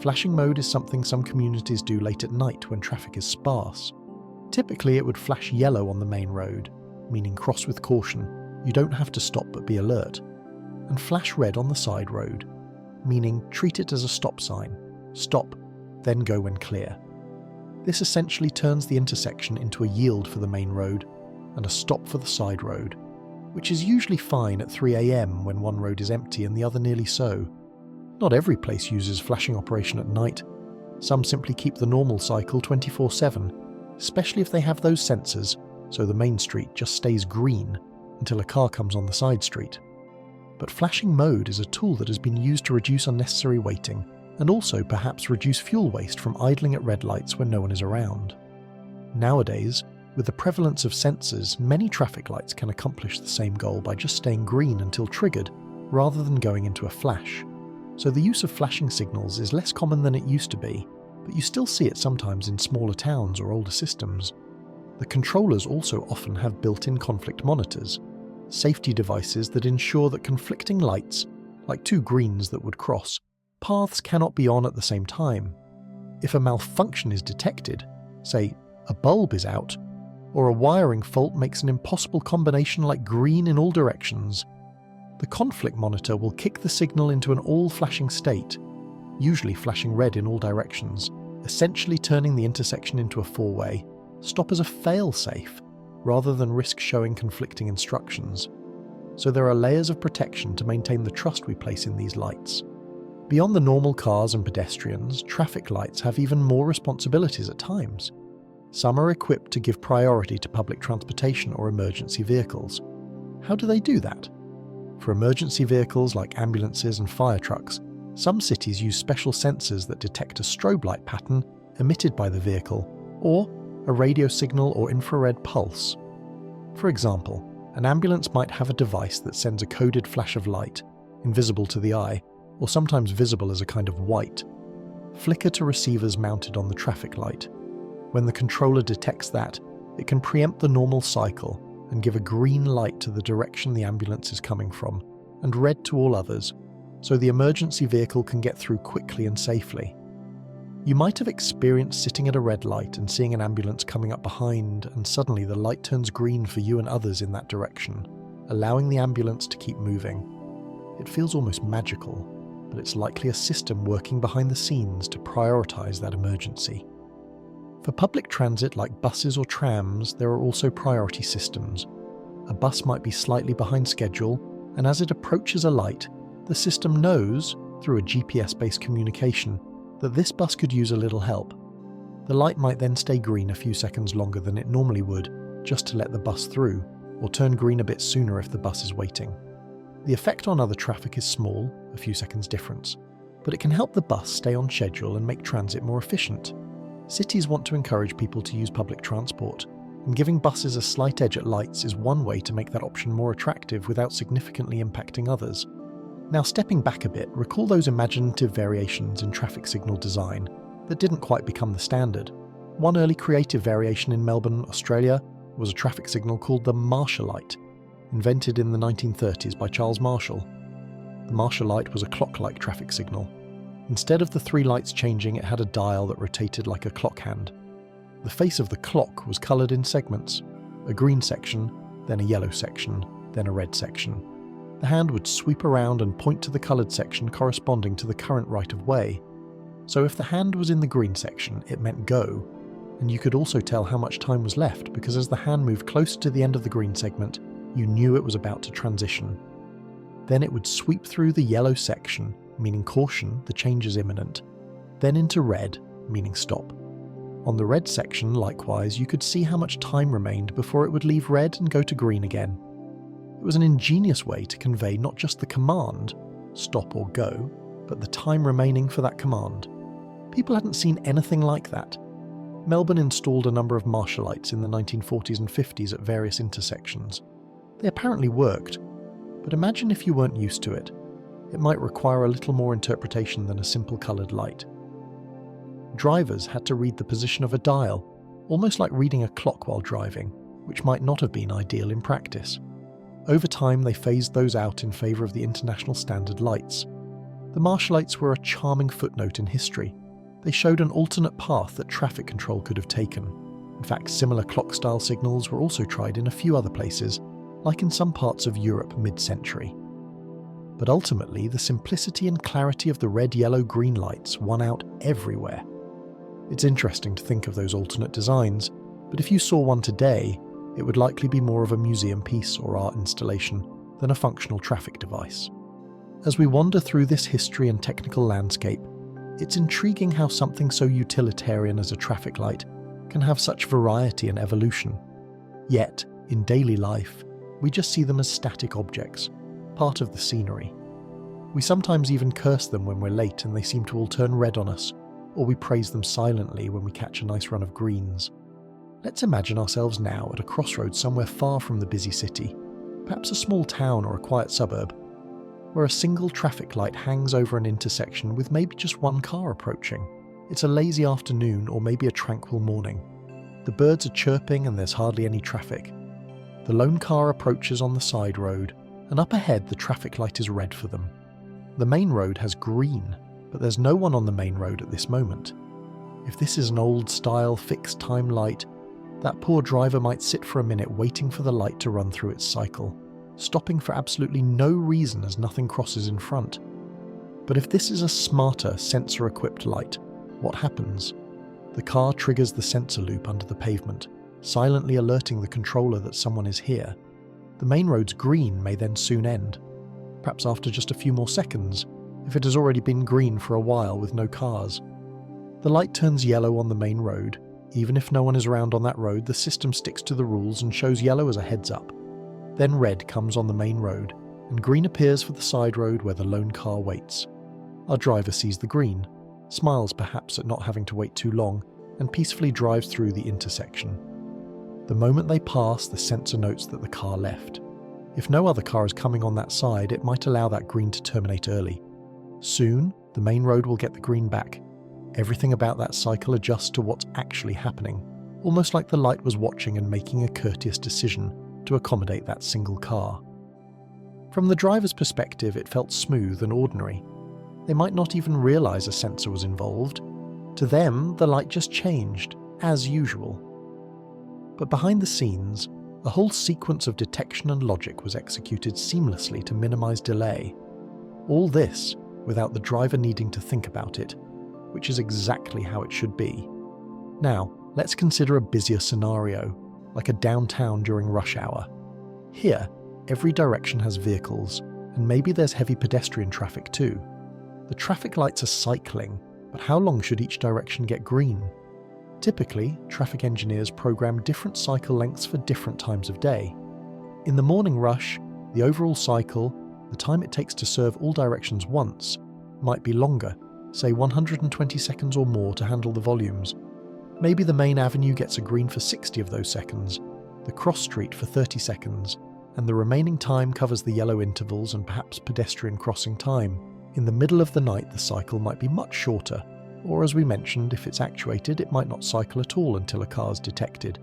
Flashing mode is something some communities do late at night when traffic is sparse. Typically it would flash yellow on the main road, meaning cross with caution, you don't have to stop but be alert, and flash red on the side road, meaning treat it as a stop sign, stop, then go when clear. This essentially turns the intersection into a yield for the main road and a stop for the side road, which is usually fine at 3 AM when one road is empty and the other nearly so. Not every place uses flashing operation at night. Some simply keep the normal cycle 24/7, especially if they have those sensors, so the main street just stays green until a car comes on the side street. But flashing mode is a tool that has been used to reduce unnecessary waiting, and also perhaps reduce fuel waste from idling at red lights when no one is around. Nowadays, with the prevalence of sensors, many traffic lights can accomplish the same goal by just staying green until triggered, rather than going into a flash. So the use of flashing signals is less common than it used to be, but you still see it sometimes in smaller towns or older systems. The controllers also often have built-in conflict monitors, safety devices that ensure that conflicting lights, like two greens that would cross, paths cannot be on at the same time. If a malfunction is detected, say a bulb is out, or a wiring fault makes an impossible combination like green in all directions, the conflict monitor will kick the signal into an all-flashing state, usually flashing red in all directions, essentially turning the intersection into a four-way, stop as a fail-safe, rather than risk showing conflicting instructions. So there are layers of protection to maintain the trust we place in these lights. Beyond the normal cars and pedestrians, traffic lights have even more responsibilities at times. Some are equipped to give priority to public transportation or emergency vehicles. How do they do that? For emergency vehicles like ambulances and fire trucks, some cities use special sensors that detect a strobe light pattern emitted by the vehicle, or a radio signal or infrared pulse. For example, an ambulance might have a device that sends a coded flash of light, invisible to the eye, or sometimes visible as a kind of white, flicker to receivers mounted on the traffic light. When the controller detects that, it can preempt the normal cycle and give a green light to the direction the ambulance is coming from, and red to all others, so the emergency vehicle can get through quickly and safely. You might have experienced sitting at a red light and seeing an ambulance coming up behind, and suddenly the light turns green for you and others in that direction, allowing the ambulance to keep moving. It feels almost magical, but it's likely a system working behind the scenes to prioritize that emergency. For public transit like buses or trams, there are also priority systems. A bus might be slightly behind schedule, and as it approaches a light, the system knows, through a GPS-based communication, that this bus could use a little help. The light might then stay green a few seconds longer than it normally would, just to let the bus through, or turn green a bit sooner if the bus is waiting. The effect on other traffic is small, a few seconds difference, but it can help the bus stay on schedule and make transit more efficient. Cities want to encourage people to use public transport, and giving buses a slight edge at lights is one way to make that option more attractive without significantly impacting others. Now, stepping back a bit, recall those imaginative variations in traffic signal design that didn't quite become the standard. One early creative variation in Melbourne, Australia, was a traffic signal called the Marshall light, invented in the 1930s by Charles Marshall. The Marshall light was a clock-like traffic signal. Instead of the three lights changing, it had a dial that rotated like a clock hand. The face of the clock was coloured in segments, a green section, then a yellow section, then a red section. The hand would sweep around and point to the coloured section corresponding to the current right of way. So if the hand was in the green section, it meant go, and you could also tell how much time was left because as the hand moved closer to the end of the green segment, you knew it was about to transition. Then it would sweep through the yellow section, meaning caution, the change is imminent, then into red, meaning stop. On the red section, likewise, you could see how much time remained before it would leave red and go to green again. It was an ingenious way to convey not just the command, stop or go, but the time remaining for that command. People hadn't seen anything like that. Melbourne installed a number of Marshall lights in the 1940s and 50s at various intersections. They apparently worked, but imagine if you weren't used to it. It might require a little more interpretation than a simple coloured light. Drivers had to read the position of a dial, almost like reading a clock while driving, which might not have been ideal in practice. Over time, they phased those out in favour of the international standard lights. The Marshall lights were a charming footnote in history. They showed an alternate path that traffic control could have taken. In fact, similar clock-style signals were also tried in a few other places, like in some parts of Europe mid-century. But ultimately, the simplicity and clarity of the red, yellow, green lights won out everywhere. It's interesting to think of those alternate designs, but if you saw one today, it would likely be more of a museum piece or art installation than a functional traffic device. As we wander through this history and technical landscape, it's intriguing how something so utilitarian as a traffic light can have such variety and evolution. Yet, in daily life, we just see them as static objects, part of the scenery. We sometimes even curse them when we're late and they seem to all turn red on us, or we praise them silently when we catch a nice run of greens. Let's imagine ourselves now at a crossroads somewhere far from the busy city, perhaps a small town or a quiet suburb, where a single traffic light hangs over an intersection with maybe just one car approaching. It's a lazy afternoon or maybe a tranquil morning. The birds are chirping and there's hardly any traffic. The lone car approaches on the side road, and up ahead the traffic light is red for them. The main road has green, but there's no one on the main road at this moment. If this is an old-style fixed-time light, that poor driver might sit for a minute waiting for the light to run through its cycle, stopping for absolutely no reason as nothing crosses in front. But if this is a smarter, sensor-equipped light, what happens? The car triggers the sensor loop under the pavement, silently alerting the controller that someone is here. The main road's green may then soon end, perhaps after just a few more seconds, if it has already been green for a while with no cars. The light turns yellow on the main road, Even if no one is around on that road, the system sticks to the rules and shows yellow as a heads up. Then red comes on the main road, and green appears for the side road where the lone car waits. Our driver sees the green, smiles perhaps at not having to wait too long, and peacefully drives through the intersection. The moment they pass, the sensor notes that the car left. If no other car is coming on that side, it might allow that green to terminate early. Soon, the main road will get the green back. Everything about that cycle adjusts to what's actually happening, almost like the light was watching and making a courteous decision to accommodate that single car. From the driver's perspective, it felt smooth and ordinary. They might not even realize a sensor was involved. To them, the light just changed, as usual. But behind the scenes, a whole sequence of detection and logic was executed seamlessly to minimize delay. All this without the driver needing to think about it, which is exactly how it should be. Now, let's consider a busier scenario, like a downtown during rush hour. Here, every direction has vehicles, and maybe there's heavy pedestrian traffic too. The traffic lights are cycling, but how long should each direction get green? Typically, traffic engineers program different cycle lengths for different times of day. In the morning rush, the overall cycle, the time it takes to serve all directions once, might be longer, say 120 seconds or more to handle the volumes. Maybe the main avenue gets a green for 60 of those seconds, the cross street for 30 seconds, and the remaining time covers the yellow intervals and perhaps pedestrian crossing time. In the middle of the night, the cycle might be much shorter, or as we mentioned, if it's actuated, it might not cycle at all until a car is detected.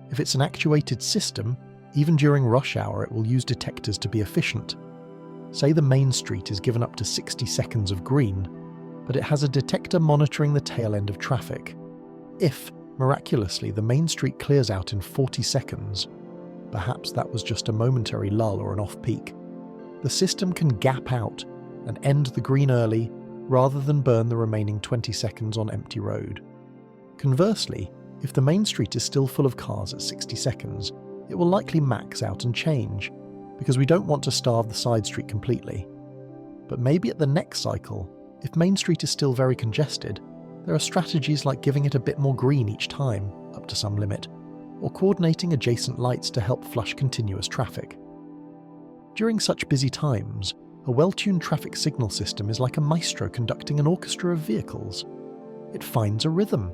If it's an actuated system, even during rush hour it will use detectors to be efficient. Say the main street is given up to 60 seconds of green, but it has a detector monitoring the tail end of traffic. If, miraculously, the main street clears out in 40 seconds, perhaps that was just a momentary lull or an off-peak, the system can gap out and end the green early rather than burn the remaining 20 seconds on empty road. Conversely, if the main street is still full of cars at 60 seconds, it will likely max out and change, because we don't want to starve the side street completely. But maybe at the next cycle, if Main Street is still very congested, there are strategies like giving it a bit more green each time, up to some limit, or coordinating adjacent lights to help flush continuous traffic. During such busy times, a well-tuned traffic signal system is like a maestro conducting an orchestra of vehicles. It finds a rhythm.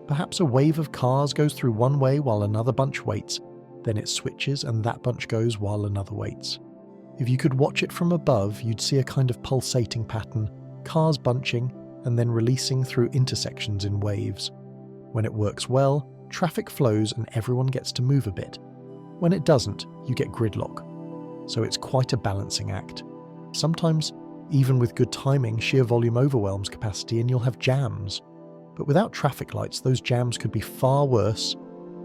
Perhaps a wave of cars goes through one way while another bunch waits, then it switches and that bunch goes while another waits. If you could watch it from above, you'd see a kind of pulsating pattern, cars bunching and then releasing through intersections in waves. When it works well, traffic flows and everyone gets to move a bit. When it doesn't, you get gridlock. So it's quite a balancing act. Sometimes, even with good timing, sheer volume overwhelms capacity and you'll have jams. But without traffic lights, those jams could be far worse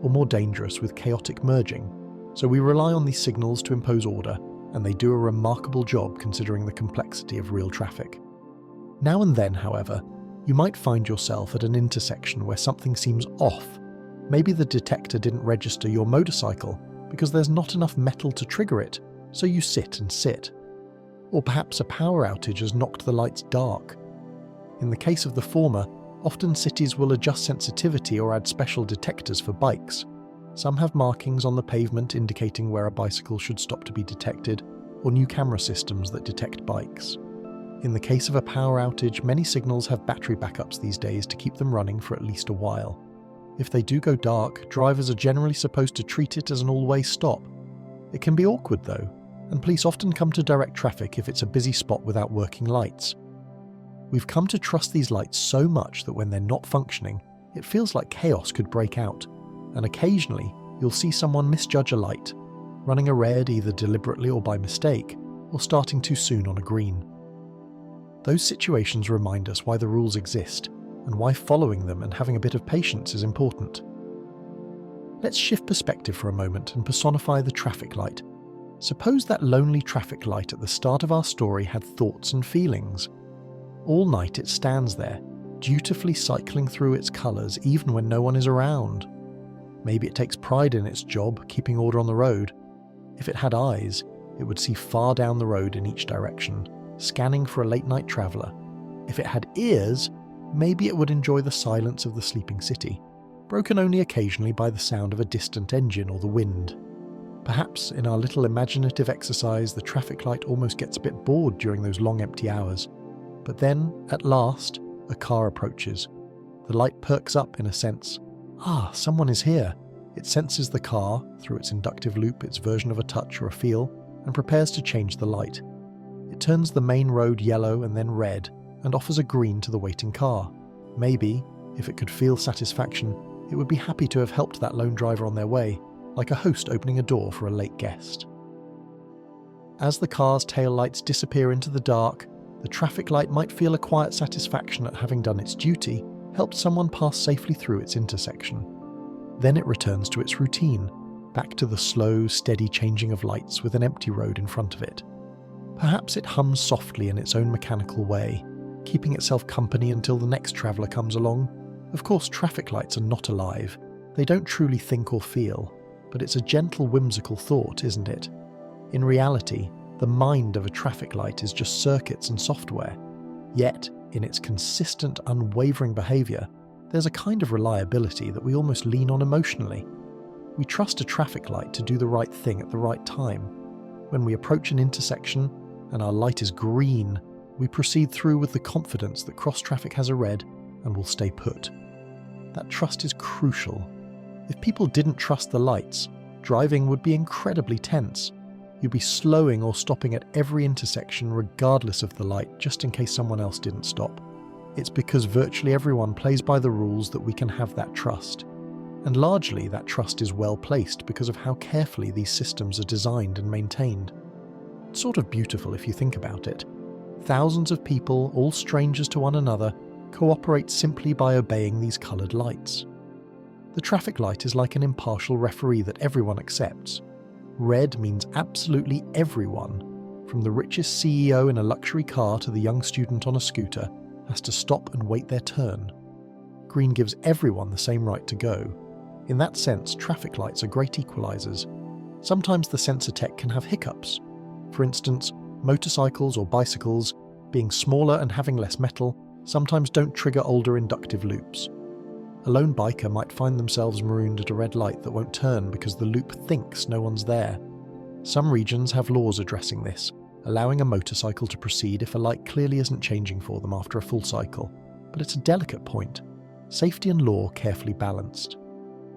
or more dangerous with chaotic merging. So we rely on these signals to impose order, and they do a remarkable job considering the complexity of real traffic. Now and then, however, you might find yourself at an intersection where something seems off. Maybe the detector didn't register your motorcycle because there's not enough metal to trigger it, so you sit and sit. Or perhaps a power outage has knocked the lights dark. In the case of the former, often cities will adjust sensitivity or add special detectors for bikes. Some have markings on the pavement indicating where a bicycle should stop to be detected, or new camera systems that detect bikes. In the case of a power outage, many signals have battery backups these days to keep them running for at least a while. If they do go dark, drivers are generally supposed to treat it as an all-way stop. It can be awkward though, and police often come to direct traffic if it's a busy spot without working lights. We've come to trust these lights so much that when they're not functioning, it feels like chaos could break out, and occasionally you'll see someone misjudge a light, running a red either deliberately or by mistake, or starting too soon on a green. Those situations remind us why the rules exist, and why following them and having a bit of patience is important. Let's shift perspective for a moment and personify the traffic light. Suppose that lonely traffic light at the start of our story had thoughts and feelings. All night it stands there, dutifully cycling through its colours even when no one is around. Maybe it takes pride in its job, keeping order on the road. If it had eyes, it would see far down the road in each direction, scanning for a late-night traveller. If it had ears, maybe it would enjoy the silence of the sleeping city. broken only occasionally by the sound of a distant engine or the wind. Perhaps in our little imaginative exercise, the traffic light almost gets a bit bored during those long empty hours. But then, at last, a car approaches. The light perks up in a sense. Ah, someone is here. It senses the car, through its inductive loop, its version of a touch or a feel, and prepares to change the light. It turns the main road yellow and then red, and offers a green to the waiting car. Maybe, if it could feel satisfaction, it would be happy to have helped that lone driver on their way, like a host opening a door for a late guest. As the car's taillights disappear into the dark, the traffic light might feel a quiet satisfaction at having done its duty, helped someone pass safely through its intersection. Then it returns to its routine, back to the slow, steady changing of lights with an empty road in front of it. Perhaps it hums softly in its own mechanical way, keeping itself company until the next traveller comes along. Of course, traffic lights are not alive. They don't truly think or feel, but it's a gentle, whimsical thought, isn't it? In reality, the mind of a traffic light is just circuits and software. Yet, in its consistent, unwavering behaviour, there's a kind of reliability that we almost lean on emotionally. We trust a traffic light to do the right thing at the right time. When we approach an intersection and our light is green, we proceed through with the confidence that cross-traffic has a red and will stay put. That trust is crucial. If people didn't trust the lights, driving would be incredibly tense. You'd be slowing or stopping at every intersection regardless of the light, just in case someone else didn't stop. It's because virtually everyone plays by the rules that we can have that trust. And largely that trust is well placed because of how carefully these systems are designed and maintained. It's sort of beautiful if you think about it. Thousands of people, all strangers to one another, cooperate simply by obeying these coloured lights. The traffic light is like an impartial referee that everyone accepts. Red means absolutely everyone, from the richest CEO in a luxury car to the young student on a scooter, has to stop and wait their turn. Green gives everyone the same right to go. In that sense, traffic lights are great equalizers. Sometimes the sensor tech can have hiccups. For instance, motorcycles or bicycles, being smaller and having less metal, sometimes don't trigger older inductive loops. A lone biker might find themselves marooned at a red light that won't turn because the loop thinks no one's there. Some regions have laws addressing this, allowing a motorcycle to proceed if a light clearly isn't changing for them after a full cycle. But it's a delicate point. Safety and law carefully balanced.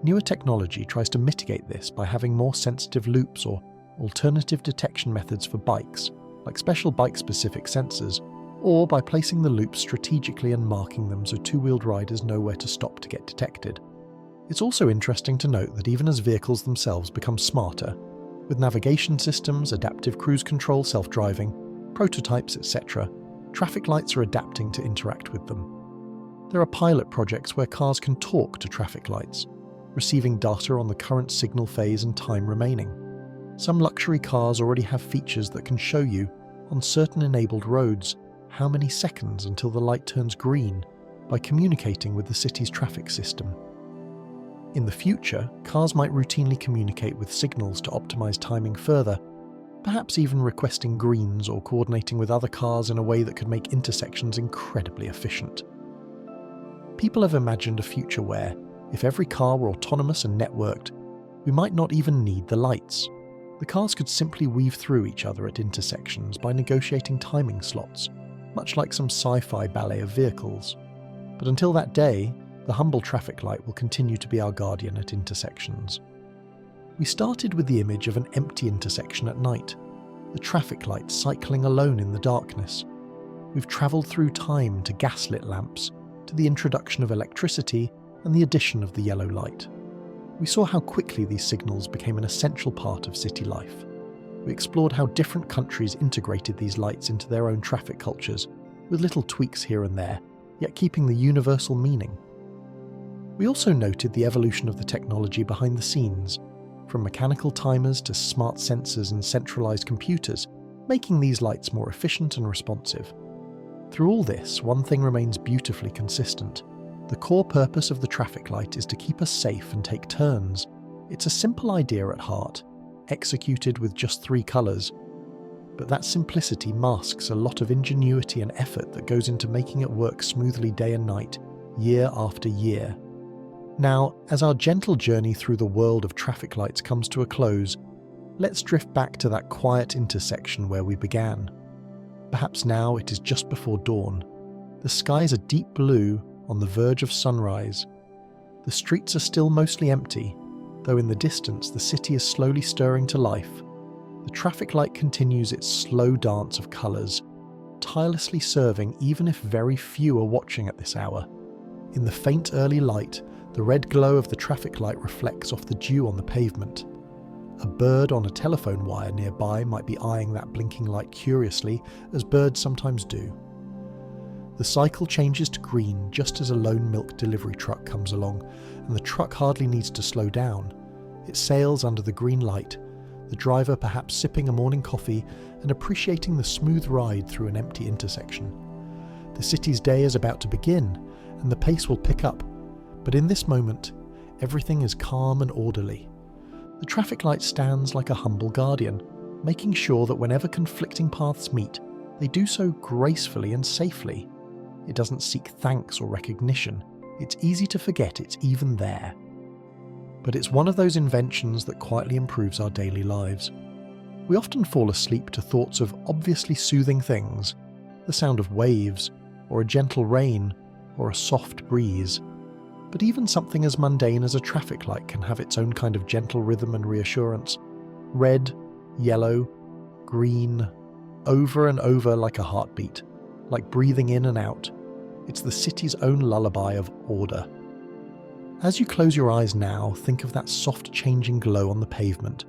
Newer technology tries to mitigate this by having more sensitive loops or alternative detection methods for bikes, like special bike-specific sensors, or by placing the loops strategically and marking them so two-wheeled riders know where to stop to get detected. It's also interesting to note that even as vehicles themselves become smarter, with navigation systems, adaptive cruise control, self-driving, prototypes, etc., traffic lights are adapting to interact with them. There are pilot projects where cars can talk to traffic lights, receiving data on the current signal phase and time remaining. Some luxury cars already have features that can show you, on certain enabled roads, how many seconds until the light turns green by communicating with the city's traffic system. In the future, cars might routinely communicate with signals to optimize timing further, perhaps even requesting greens or coordinating with other cars in a way that could make intersections incredibly efficient. People have imagined a future where, if every car were autonomous and networked, we might not even need the lights. The cars could simply weave through each other at intersections by negotiating timing slots, much like some sci-fi ballet of vehicles. But until that day, the humble traffic light will continue to be our guardian at intersections. We started with the image of an empty intersection at night, the traffic light cycling alone in the darkness. We've travelled through time to gaslit lamps, to the introduction of electricity and the addition of the yellow light. We saw how quickly these signals became an essential part of city life. We explored how different countries integrated these lights into their own traffic cultures, with little tweaks here and there, yet keeping the universal meaning. We also noted the evolution of the technology behind the scenes, from mechanical timers to smart sensors and centralized computers, making these lights more efficient and responsive. Through all this, one thing remains beautifully consistent. The core purpose of the traffic light is to keep us safe and take turns. It's a simple idea at heart, executed with just 3 colours. But that simplicity masks a lot of ingenuity and effort that goes into making it work smoothly day and night, year after year. Now, as our gentle journey through the world of traffic lights comes to a close, let's drift back to that quiet intersection where we began. Perhaps now it is just before dawn. The skies are deep blue on the verge of sunrise. The streets are still mostly empty, though in the distance the city is slowly stirring to life. The traffic light continues its slow dance of colours, tirelessly serving even if very few are watching at this hour. In the faint early light, the red glow of the traffic light reflects off the dew on the pavement. A bird on a telephone wire nearby might be eyeing that blinking light curiously, as birds sometimes do. The cycle changes to green just as a lone milk delivery truck comes along, and the truck hardly needs to slow down. It sails under the green light, the driver perhaps sipping a morning coffee and appreciating the smooth ride through an empty intersection. The city's day is about to begin, and the pace will pick up, but in this moment, everything is calm and orderly. The traffic light stands like a humble guardian, making sure that whenever conflicting paths meet, they do so gracefully and safely. It doesn't seek thanks or recognition. It's easy to forget it's even there. But it's one of those inventions that quietly improves our daily lives. We often fall asleep to thoughts of obviously soothing things, the sound of waves, or a gentle rain, or a soft breeze. But even something as mundane as a traffic light can have its own kind of gentle rhythm and reassurance. Red, yellow, green, over and over like a heartbeat, like breathing in and out. It's the city's own lullaby of order. As you close your eyes now, think of that soft changing glow on the pavement,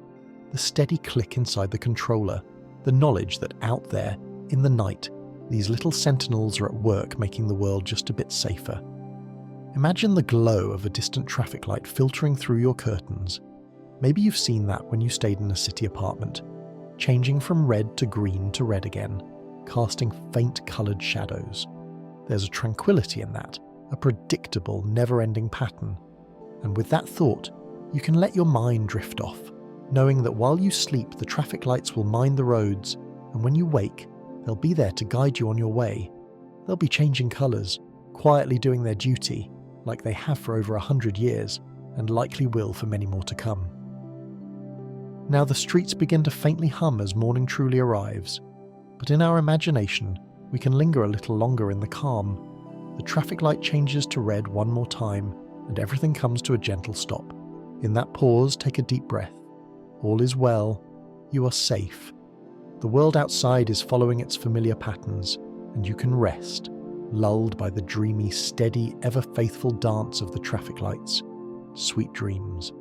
the steady click inside the controller, the knowledge that out there, in the night, these little sentinels are at work making the world just a bit safer. Imagine the glow of a distant traffic light filtering through your curtains. Maybe you've seen that when you stayed in a city apartment, changing from red to green to red again, casting faint coloured shadows. There's a tranquility in that, a predictable, never-ending pattern. And with that thought, you can let your mind drift off, knowing that while you sleep, the traffic lights will mind the roads, and when you wake, they'll be there to guide you on your way. They'll be changing colours, quietly doing their duty, like they have for over 100 years, and likely will for many more to come. Now the streets begin to faintly hum as morning truly arrives, but in our imagination, we can linger a little longer in the calm. The traffic light changes to red one more time, and everything comes to a gentle stop. In that pause, take a deep breath. All is well. You are safe. The world outside is following its familiar patterns, and you can rest, lulled by the dreamy, steady, ever-faithful dance of the traffic lights. Sweet dreams.